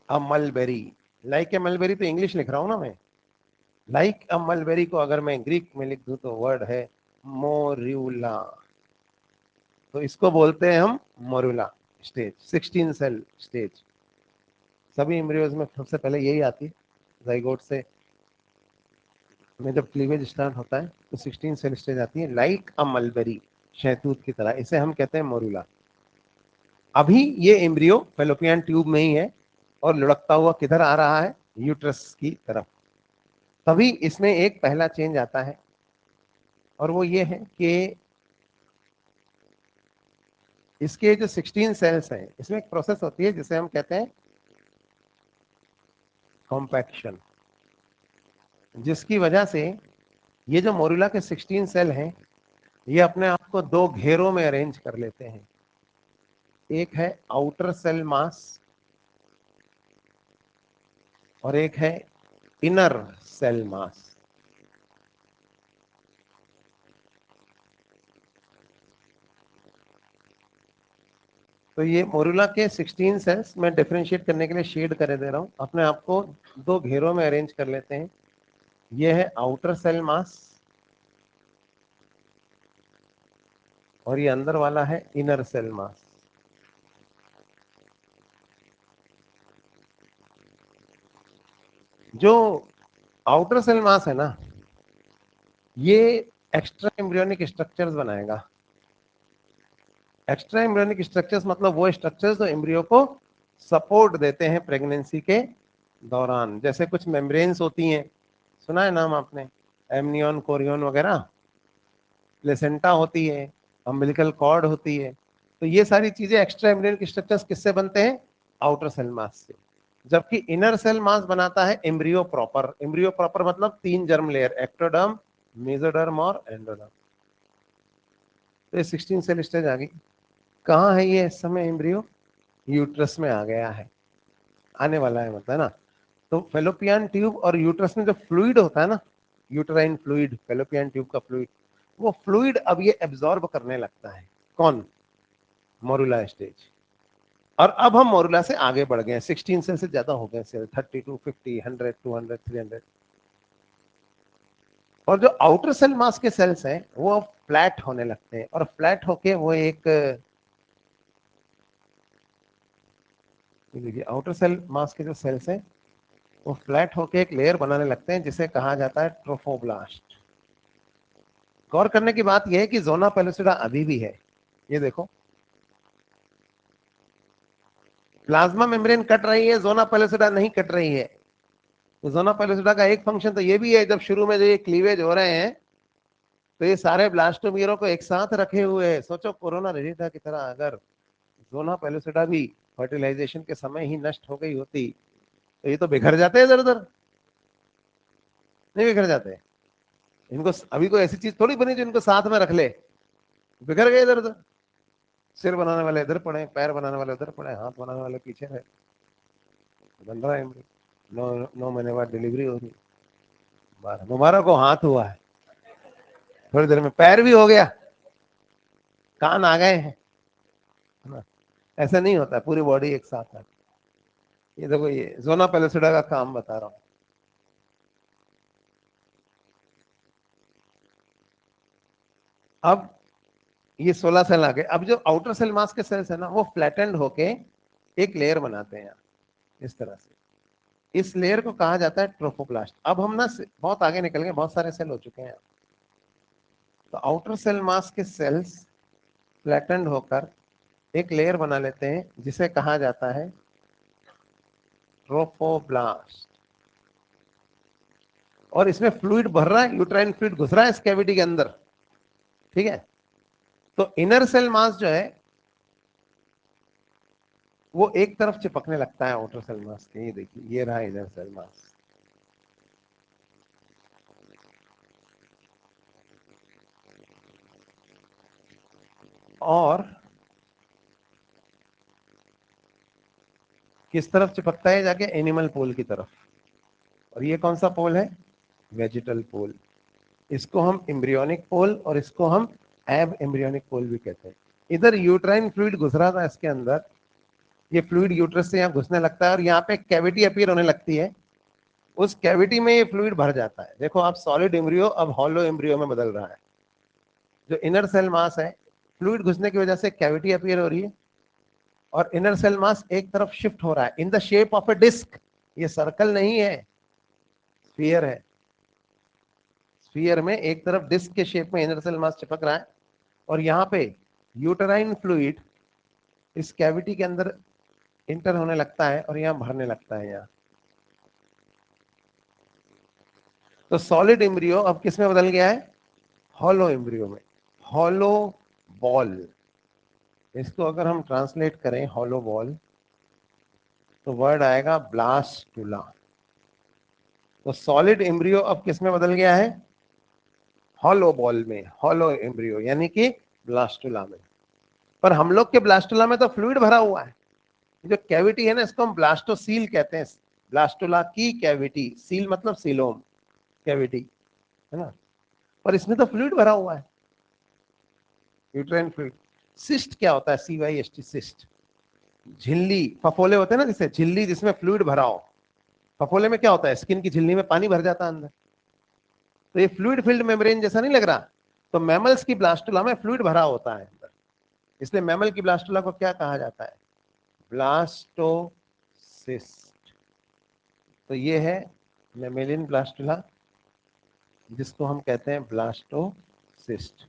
a mulberry. Like a mulberry तो इंग्लिश लिख रहा हूं ना मैं। लाइक अ मलबेरी को अगर मैं ग्रीक में लिख दूं तो वर्ड है मोर्यूला। तो इसको बोलते हैं हम मोर्यूला स्टेज, 16 सेल स्टेज। सभी एम्ब्रियोज में सबसे पहले यही आती है। जाइगोट से में जब क्लीवेज स्टार्ट होता है तो 16 सेल स्टेज आती है, लाइक अ मलबेरी, शहतूत की तरह। इसे हम कहते हैं मोर्यूला। अभी ये एम्ब्रियो फेलोपियन ट्यूब में ही है और लुढ़कता हुआ किधर आ रहा है? यूट्रस की तरफ। तभी इसमें एक पहला चेंज आता है और वो ये है कि इसके जो 16 सेल्स हैं, इसमें एक प्रोसेस होती है जिसे हम कहते हैं कॉम्पैक्शन, जिसकी वजह से ये जो मोरुला के 16 सेल हैं, ये अपने आप को 2 घेरों में अरेंज कर लेते हैं। एक है आउटर सेल मास और एक है इनर सेल मास। तो ये मोरुला के 16 सेल्स मैं डिफरेंशिएट करने के लिए शेड करे दे रहा हूं। अपने आप को दो घेरों में अरेंज कर लेते हैं। ये है आउटर सेल मास और ये अंदर वाला है इनर सेल मास। जो आउटर सेल मास है ना, ये एक्स्ट्रा एम्ब्रियोनिक स्ट्रक्चर्स बनाएगा। एक्स्ट्रा एम्ब्रियोनिक स्ट्रक्चर्स मतलब वो स्ट्रक्चर्स जो एम्ब्रियो को सपोर्ट देते हैं प्रेगनेंसी के दौरान। जैसे कुछ मेम्ब्रेन्स होती हैं, सुना है नाम आपने, एमनियन, कोरियन वगैरह, प्लेसेंटा होती है, अम्बिलिकल कॉर्ड होती है। तो ये सारी चीजें एक्स्ट्रा एम्ब्रियोनिक स्ट्रक्चर्स किससे बनते हैं? आउटर सेल मास से। जबकि इनर सेल मास बनाता है एम्ब्रियो प्रॉपर। एम्ब्रियो प्रॉपर मतलब 3 जर्म लेयर, एक्टोडर्म, मेसोडर्म और एंडोडर्म। तो ये 16 सेल स्टेज आ गई। कहाँ है ये इस समय एम्ब्रियो? यूट्रस में आ गया है, आने वाला है मतलब ना। तो फेलोपियन ट्यूब और यूट्रस में जो फ्लूइड होता है ना, यूटराइन फ्लूइड, फेलोपियन ट्यूब का फ्लूइड, वो फ्लूइड अब ये एब्जॉर्ब करने लगता है। कौन? Morula stage. और अब हम मोरुला से आगे बढ़ गए, 16 सेल से ज्यादा हो गए सेल, 32, 50, 100, 200, 300। और जो आउटर सेल मास के सेल्स हैं वो अब फ्लैट होने लगते हैं, और फ्लैट होके वो एक, देखिए आउटर सेल मास के जो सेल्स हैं वो फ्लैट होके एक लेयर बनाने लगते हैं जिसे कहा जाता है ट्रोफोब्लास्ट। गौर करने की बात यह है कि जोना पेलुसिडा अभी भी है। ये देखो, प्लाज्मा मेम्ब्रेन कट रही है, जोना पेलुसिडा नहीं कट रही है। तो जोना पेलुसिडा का एक फंक्शन तो ये भी है, जब शुरू में जो ये क्लीवेज हो रहे हैं तो ये सारे ब्लास्टोमीरों को एक साथ रखे हुए है। सोचो कोरोना रेडिटा की तरह अगर जोना पेलुसिडा भी फर्टिलाइजेशन के समय ही नष्ट हो गई होती तो ये तो बिखर जाते हैं इधर उधर, नहीं बिखर जाते? इनको अभी कोई ऐसी चीज थोड़ी बनी जो इनको साथ में रख ले, बिखर गए इधर उधर। सिर बनाने वाले इधर पड़े, पैर बनाने वाले उधर पड़े, हाथ बनाने वाले पीछे है, बन रहा है। 9 महीने बाद डिलीवरी हो रही। मुबारक को हाथ हुआ है, थोड़ी देर में पैर भी हो गया, कान आ गए हैं, है ना? ऐसा नहीं होता, पूरी बॉडी एक साथ आती। ये देखो, ये जोना पेलुसिडा का काम बता रहा हूं। अब ये 16 सेल आ गए। अब जो आउटर सेल मास के सेल्स है ना, वो फ्लैटेंड होके एक लेयर बनाते हैं इस तरह से। इस लेयर को कहा जाता है ट्रोफोप्लास्ट। अब हम ना बहुत आगे निकल गए, बहुत सारे सेल हो चुके हैं। तो आउटर सेल मास के सेल्स फ्लैटेंड होकर एक लेयर बना लेते हैं जिसे कहा जाता है ट्रोफोब्लास्ट। और इसमें फ्लूइड भर रहा है, यूट्राइन फ्लूइड घुस रहा है इस कैविटी के अंदर, ठीक है? तो इनर सेल मास जो है वो एक तरफ चिपकने लगता है आउटर सेल मास के। ये देखिए, ये रहा इनर सेल मास। और किस तरफ चिपकता है? जाके एनिमल पोल की तरफ। और ये कौन सा पोल है? वेजिटल पोल। इसको हम एम्ब्रियोनिक पोल और इसको हम एब एम्ब्रियोनिक पोल भी कहते हैं। इधर यूट्राइन फ्लूइड घुस रहा था इसके अंदर, ये फ्लूइड यूट्रस से यहाँ घुसने लगता है और यहाँ पे कैविटी अपीयर होने लगती है। उस कैविटी में ये फ्लूइड भर जाता है। देखो आप, सॉलिड एम्ब्रियो अब हॉलो एम्ब्रियो में बदल रहा है। जो इनर सेल मास है, फ्लूइड घुसने की वजह से कैविटी अपीयर हो रही है और इनर सेल मास एक तरफ शिफ्ट हो रहा है in the shape of a disc. ये सर्कल नहीं है, स्फीयर है। स्फीयर में एक तरफ डिस्क के शेप में इनर सेल मास चिपक रहा है और यहाँ पे यूटेराइन फ्लूइड इस कैविटी के अंदर इंटर होने लगता है और यहाँ भरने लगता है यहाँ। तो सॉलिड एम्ब्रियो अब किस में बदल गया है? हॉलो एम्ब्रियो में। हॉलो बॉल, इसको अगर हम ट्रांसलेट करें हॉलो बॉल तो वर्ड आएगा ब्लास्टुला। तो सॉलिड एम्ब्रियो अब किस में बदल गया है? हॉलो बॉल में, हॉलो एम्ब्रियो यानी कि ब्लास्टुला में। पर हम लोग के ब्लास्टुला में तो फ्लूइड भरा हुआ है। जो कैविटी है ना, इसको हम ब्लास्टोसील कहते हैं। ब्लास्टुला की कैविटी, सील मतलब सीलोम, कैविटी, है ना? पर इसमें तो फ्लूइड भरा हुआ है, यूट्राइन फ्लूइड। सिस्ट क्या होता है? CYST, cyst. झिल्ली, फफोले होते हैं ना, जिससे झिल्ली जिसमें फ्लूइड भरा हो। फफोले में क्या होता है, स्किन की झिल्ली में पानी भर जाता है अंदर, तो ये फ्लूइड फिल्ड मेम्ब्रेन जैसा नहीं लग रहा। तो मैमल्स की ब्लास्टुला में फ्लूइड भरा होता है अंदर, इसलिए मैमल की ब्लास्टुला को क्या कहा जाता है, ब्लास्टोसिस्ट। तो ये है मैमेलियन ब्लास्टुला, जिसको हम कहते हैं ब्लास्टोसिस्ट।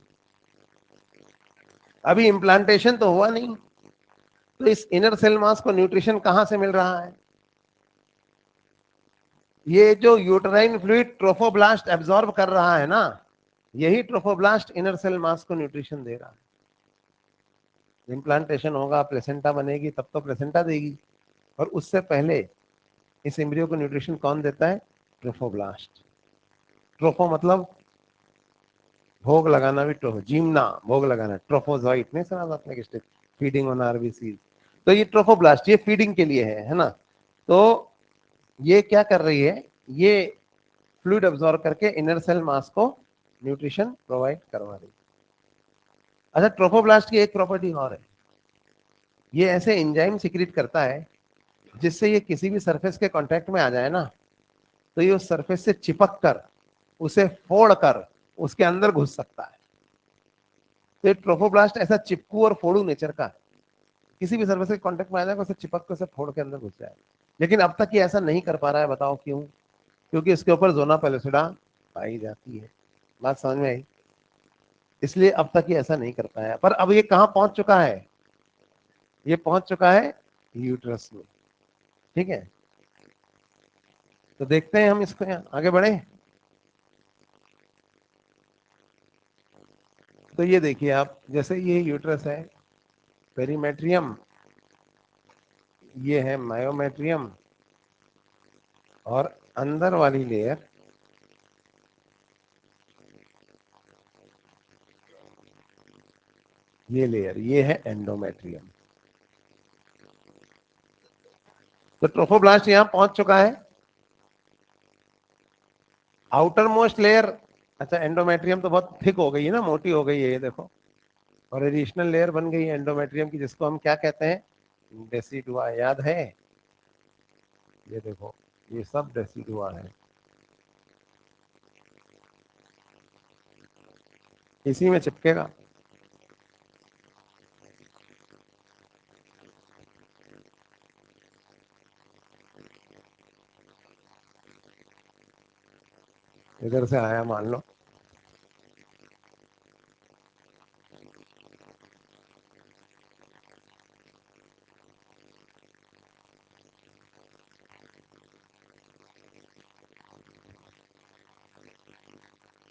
अभी इम्प्लांटेशन तो हुआ नहीं, तो इस इनर सेल मास को न्यूट्रिशन कहां से मिल रहा है, ये जो यूटेराइन फ्लूइड ट्रोफोब्लास्ट एब्जॉर्ब कर रहा है ना, यही ट्रोफोब्लास्ट इनर सेल मास को न्यूट्रिशन दे रहा है। इम्प्लांटेशन होगा, प्लेसेंटा बनेगी, तब तो प्लेसेंटा देगी, और उससे पहले इस एम्ब्रियो को न्यूट्रिशन कौन देता है, ट्रोफोब्लास्ट। ट्रोफो मतलब भोग लगाना, भी ट्रोफो, जीमना भोग लगाना, ट्रोफोजोइट नहीं सुना आपने कि स्टेज, फीडिंग ऑन आरबीसी। तो ये ट्रोफोब्लास्ट, ये फीडिंग के लिए है ना। तो ये क्या कर रही है, ये फ्लूइड अब्सॉर्ब करके इनर सेल मास को न्यूट्रिशन प्रोवाइड करवा रही है। अच्छा, ट्रोफोब्लास्ट की एक प्रॉपर्टी और है, ये ऐसे एंजाइम सिक्रीट करता है जिससे ये किसी भी सरफेस के कांटेक्ट में आ जाए ना, तो ये उस सरफेस से चिपक कर, उसे फोड़ कर उसके अंदर घुस सकता है। तो ये ट्रोफोब्लास्ट ऐसा चिपकू और फोड़ू नेचर का है, किसी भी सरफेस के कांटेक्ट में आ जाएगा, उसे चिपक कर उसे फोड़ के अंदर घुस जाएगा। लेकिन अब तक ये ऐसा नहीं कर पा रहा है, बताओ क्यों, क्योंकि इसके ऊपर जोना पेलोसिडा पाई जाती है। बात समझ में आई, इसलिए अब तक ये ऐसा नहीं कर पाया। पर अब ये कहां पहुंच चुका है, ये पहुंच चुका है यूट्रस में। ठीक है, तो देखते हैं हम इसको, आगे बढ़े। तो ये देखिए आप, जैसे ये यूट्रस है, पेरीमेट्रियम, ये है मायोमेट्रियम, और अंदर वाली लेयर ये लेयर, ये है एंडोमेट्रियम। तो ट्रोफोब्लास्ट यहां पहुंच चुका है, आउटर मोस्ट लेयर। अच्छा, एंडोमेट्रियम तो बहुत थिक हो गई है ना, मोटी हो गई है ये देखो, और एडिशनल लेयर बन गई है एंडोमेट्रियम की, जिसको हम क्या कहते हैं, डेसिडुआ। याद है, ये देखो, ये सब डेसिडुआ है, इसी में चिपकेगा। इधर से आया मान लो,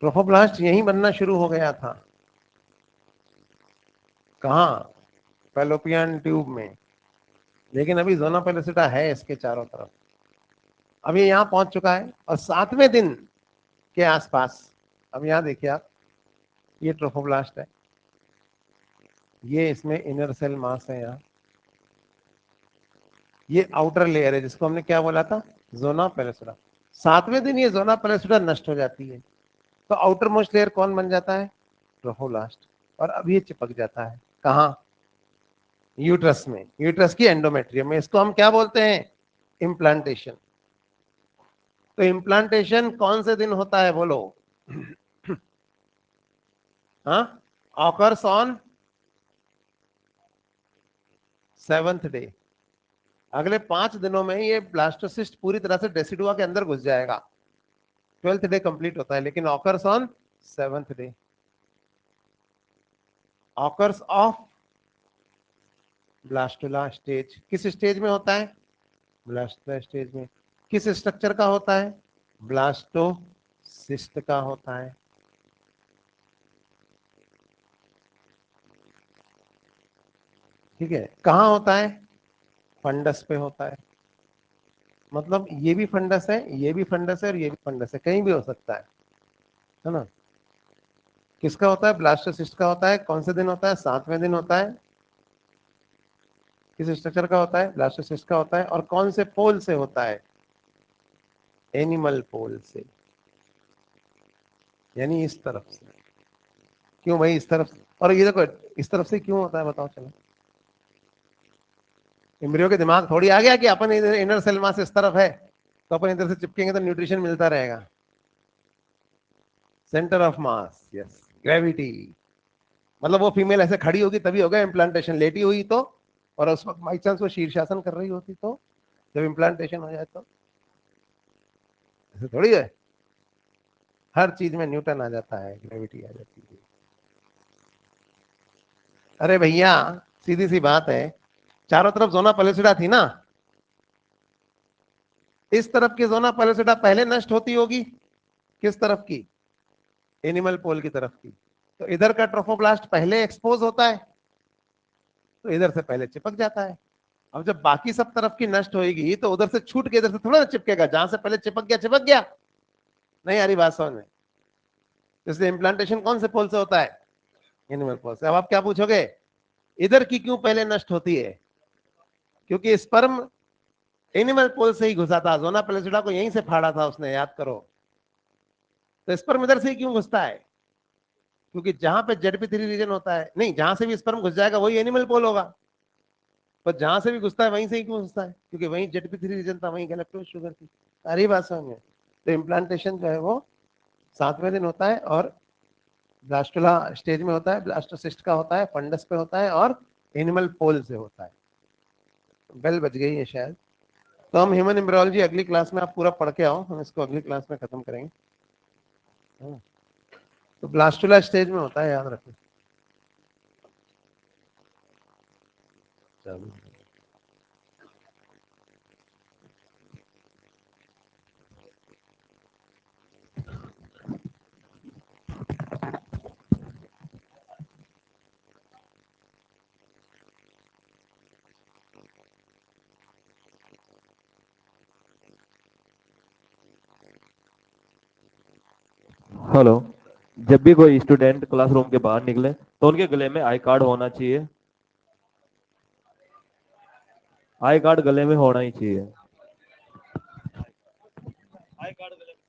ट्रोफोब्लास्ट यहीं बनना शुरू हो गया था, कहाँ, फैलोपियन ट्यूब में। लेकिन अभी जोना पेलोसिटा है इसके चारों तरफ, अभी यहाँ पहुंच चुका है, और 7वें दिन के आसपास, अब यहाँ देखिए आप, ये ट्रोफोब्लास्ट है, ये इसमें इनर सेल मास है यहाँ, ये आउटर लेयर है जिसको हमने क्या बोला था, जोना पेलोसिटा। 7वें दिन ये जोना पेलोसिटा नष्ट हो जाती है, तो आउटर मोस्ट लेयर कौन बन जाता है, ट्रोफोब्लास्ट, और अब ये चिपक जाता है कहाँ, यूट्रस में, यूट्रस की एंडोमेट्रियम में। इसको हम क्या बोलते हैं, इम्प्लांटेशन। तो इम्प्लांटेशन कौन से दिन होता है बोलो, हाँ, ऑकर्स ऑन 7th डे। अगले 5 दिनों में ये ब्लास्टोसिस्ट पूरी तरह से डेसिडुआ के अंदर घुस जाएगा, 12th डे कंप्लीट होता है, लेकिन occurs on 7th day. Occurs of blastula stage, किस स्टेज में होता है, ब्लास्टुला स्टेज में। किस स्ट्रक्चर का होता है, ब्लास्टोसिस्ट का होता है। ठीक है, कहाँ होता है, फंडस पे होता है। मतलब ये भी फंडस है, ये भी फंडस है, और ये भी फंडस है, कहीं भी हो सकता है ना। किसका होता है, ब्लास्टोसिस्ट का होता है, कौन से दिन होता है, 7वें दिन होता है। किस स्ट्रक्चर का होता है, ब्लास्टोसिस्ट का होता है, और कौन से पोल से होता है, एनिमल पोल से, यानी इस तरफ से। क्यों भाई इस तरफ से? और ये देखो, इस तरफ से क्यों होता है बताओ चलो, एम्ब्रियो के दिमाग थोड़ी आ गया कि अपन इधर इनर सेल मास इस तरफ है तो अपन इधर से चिपकेंगे तो न्यूट्रिशन मिलता रहेगा। Centre of mass, yes, gravity. मतलब वो फीमेल ऐसे खड़ी होगी तभी होगा इम्प्लांटेशन, लेटी हुई तो, और उस वक्त बाई चांस वो शीर्षासन कर रही होती तो, जब इम्प्लांटेशन हो जाए तो ऐसे थोड़ी है। हर चीज में न्यूटन आ जाता है, ग्रेविटी आ जाती है। अरे भैया, सीधी सी बात है, चारों तरफ जोना पेलुसिडा थी ना, इस तरफ की जोना पेलुसिडा पहले नष्ट होती होगी, किस तरफ की? एनिमल पोल की तरफ की। तो इधर का ट्रोफोब्लास्ट पहले एक्सपोज होता है तो इधर से पहले चिपक जाता है। अब जब बाकी सब तरफ की नष्ट होगी तो उधर से छूट के इधर से थोड़ा ना चिपकेगा, जहां से पहले चिपक गया चिपक गया। नहीं आ रही बात समझ में? इसलिए इम्प्लांटेशन कौन से पोल से होता है? एनिमल पोल से। अब आप क्या पूछोगे, इधर की क्यों पहले नष्ट होती है? क्योंकि स्पर्म एनिमल पोल से ही घुसा था, जोना पेलुसिडा को यहीं से फाड़ा था उसने, याद करो। तो स्पर्म इधर से ही क्यों घुसता है? क्योंकि जहां पे ZP3 रीजन होता है, नहीं, जहां से भी स्पर्म घुस जाएगा वही एनिमल पोल होगा, पर जहां से भी घुसता है वहीं से ही क्यों घुसता है? क्योंकि वहीं ZP3 रीजन था, वहीं गैलेक्टोज शुगर थी। सारी बात समझ में? तो इम्प्लांटेशन जो है वो 7वें दिन होता है, और ब्लास्टुला स्टेज में होता है, ब्लास्टोसिस्ट का होता है, फंडस पे होता है, और एनिमल पोल से होता है। बेल बज गई है शायद। तो हम ह्यूमन एम्ब्रियोलॉजी अगली क्लास में, आप पूरा पढ़ के आओ, हम इसको अगली क्लास में खत्म करेंगे। तो ब्लास्टुला स्टेज में होता है, याद रखो। चलो, हेलो। जब भी कोई स्टूडेंट क्लासरूम के बाहर निकले तो उनके गले में आई कार्ड होना चाहिए। आई कार्ड गले में होना ही चाहिए। आई कार्ड गले में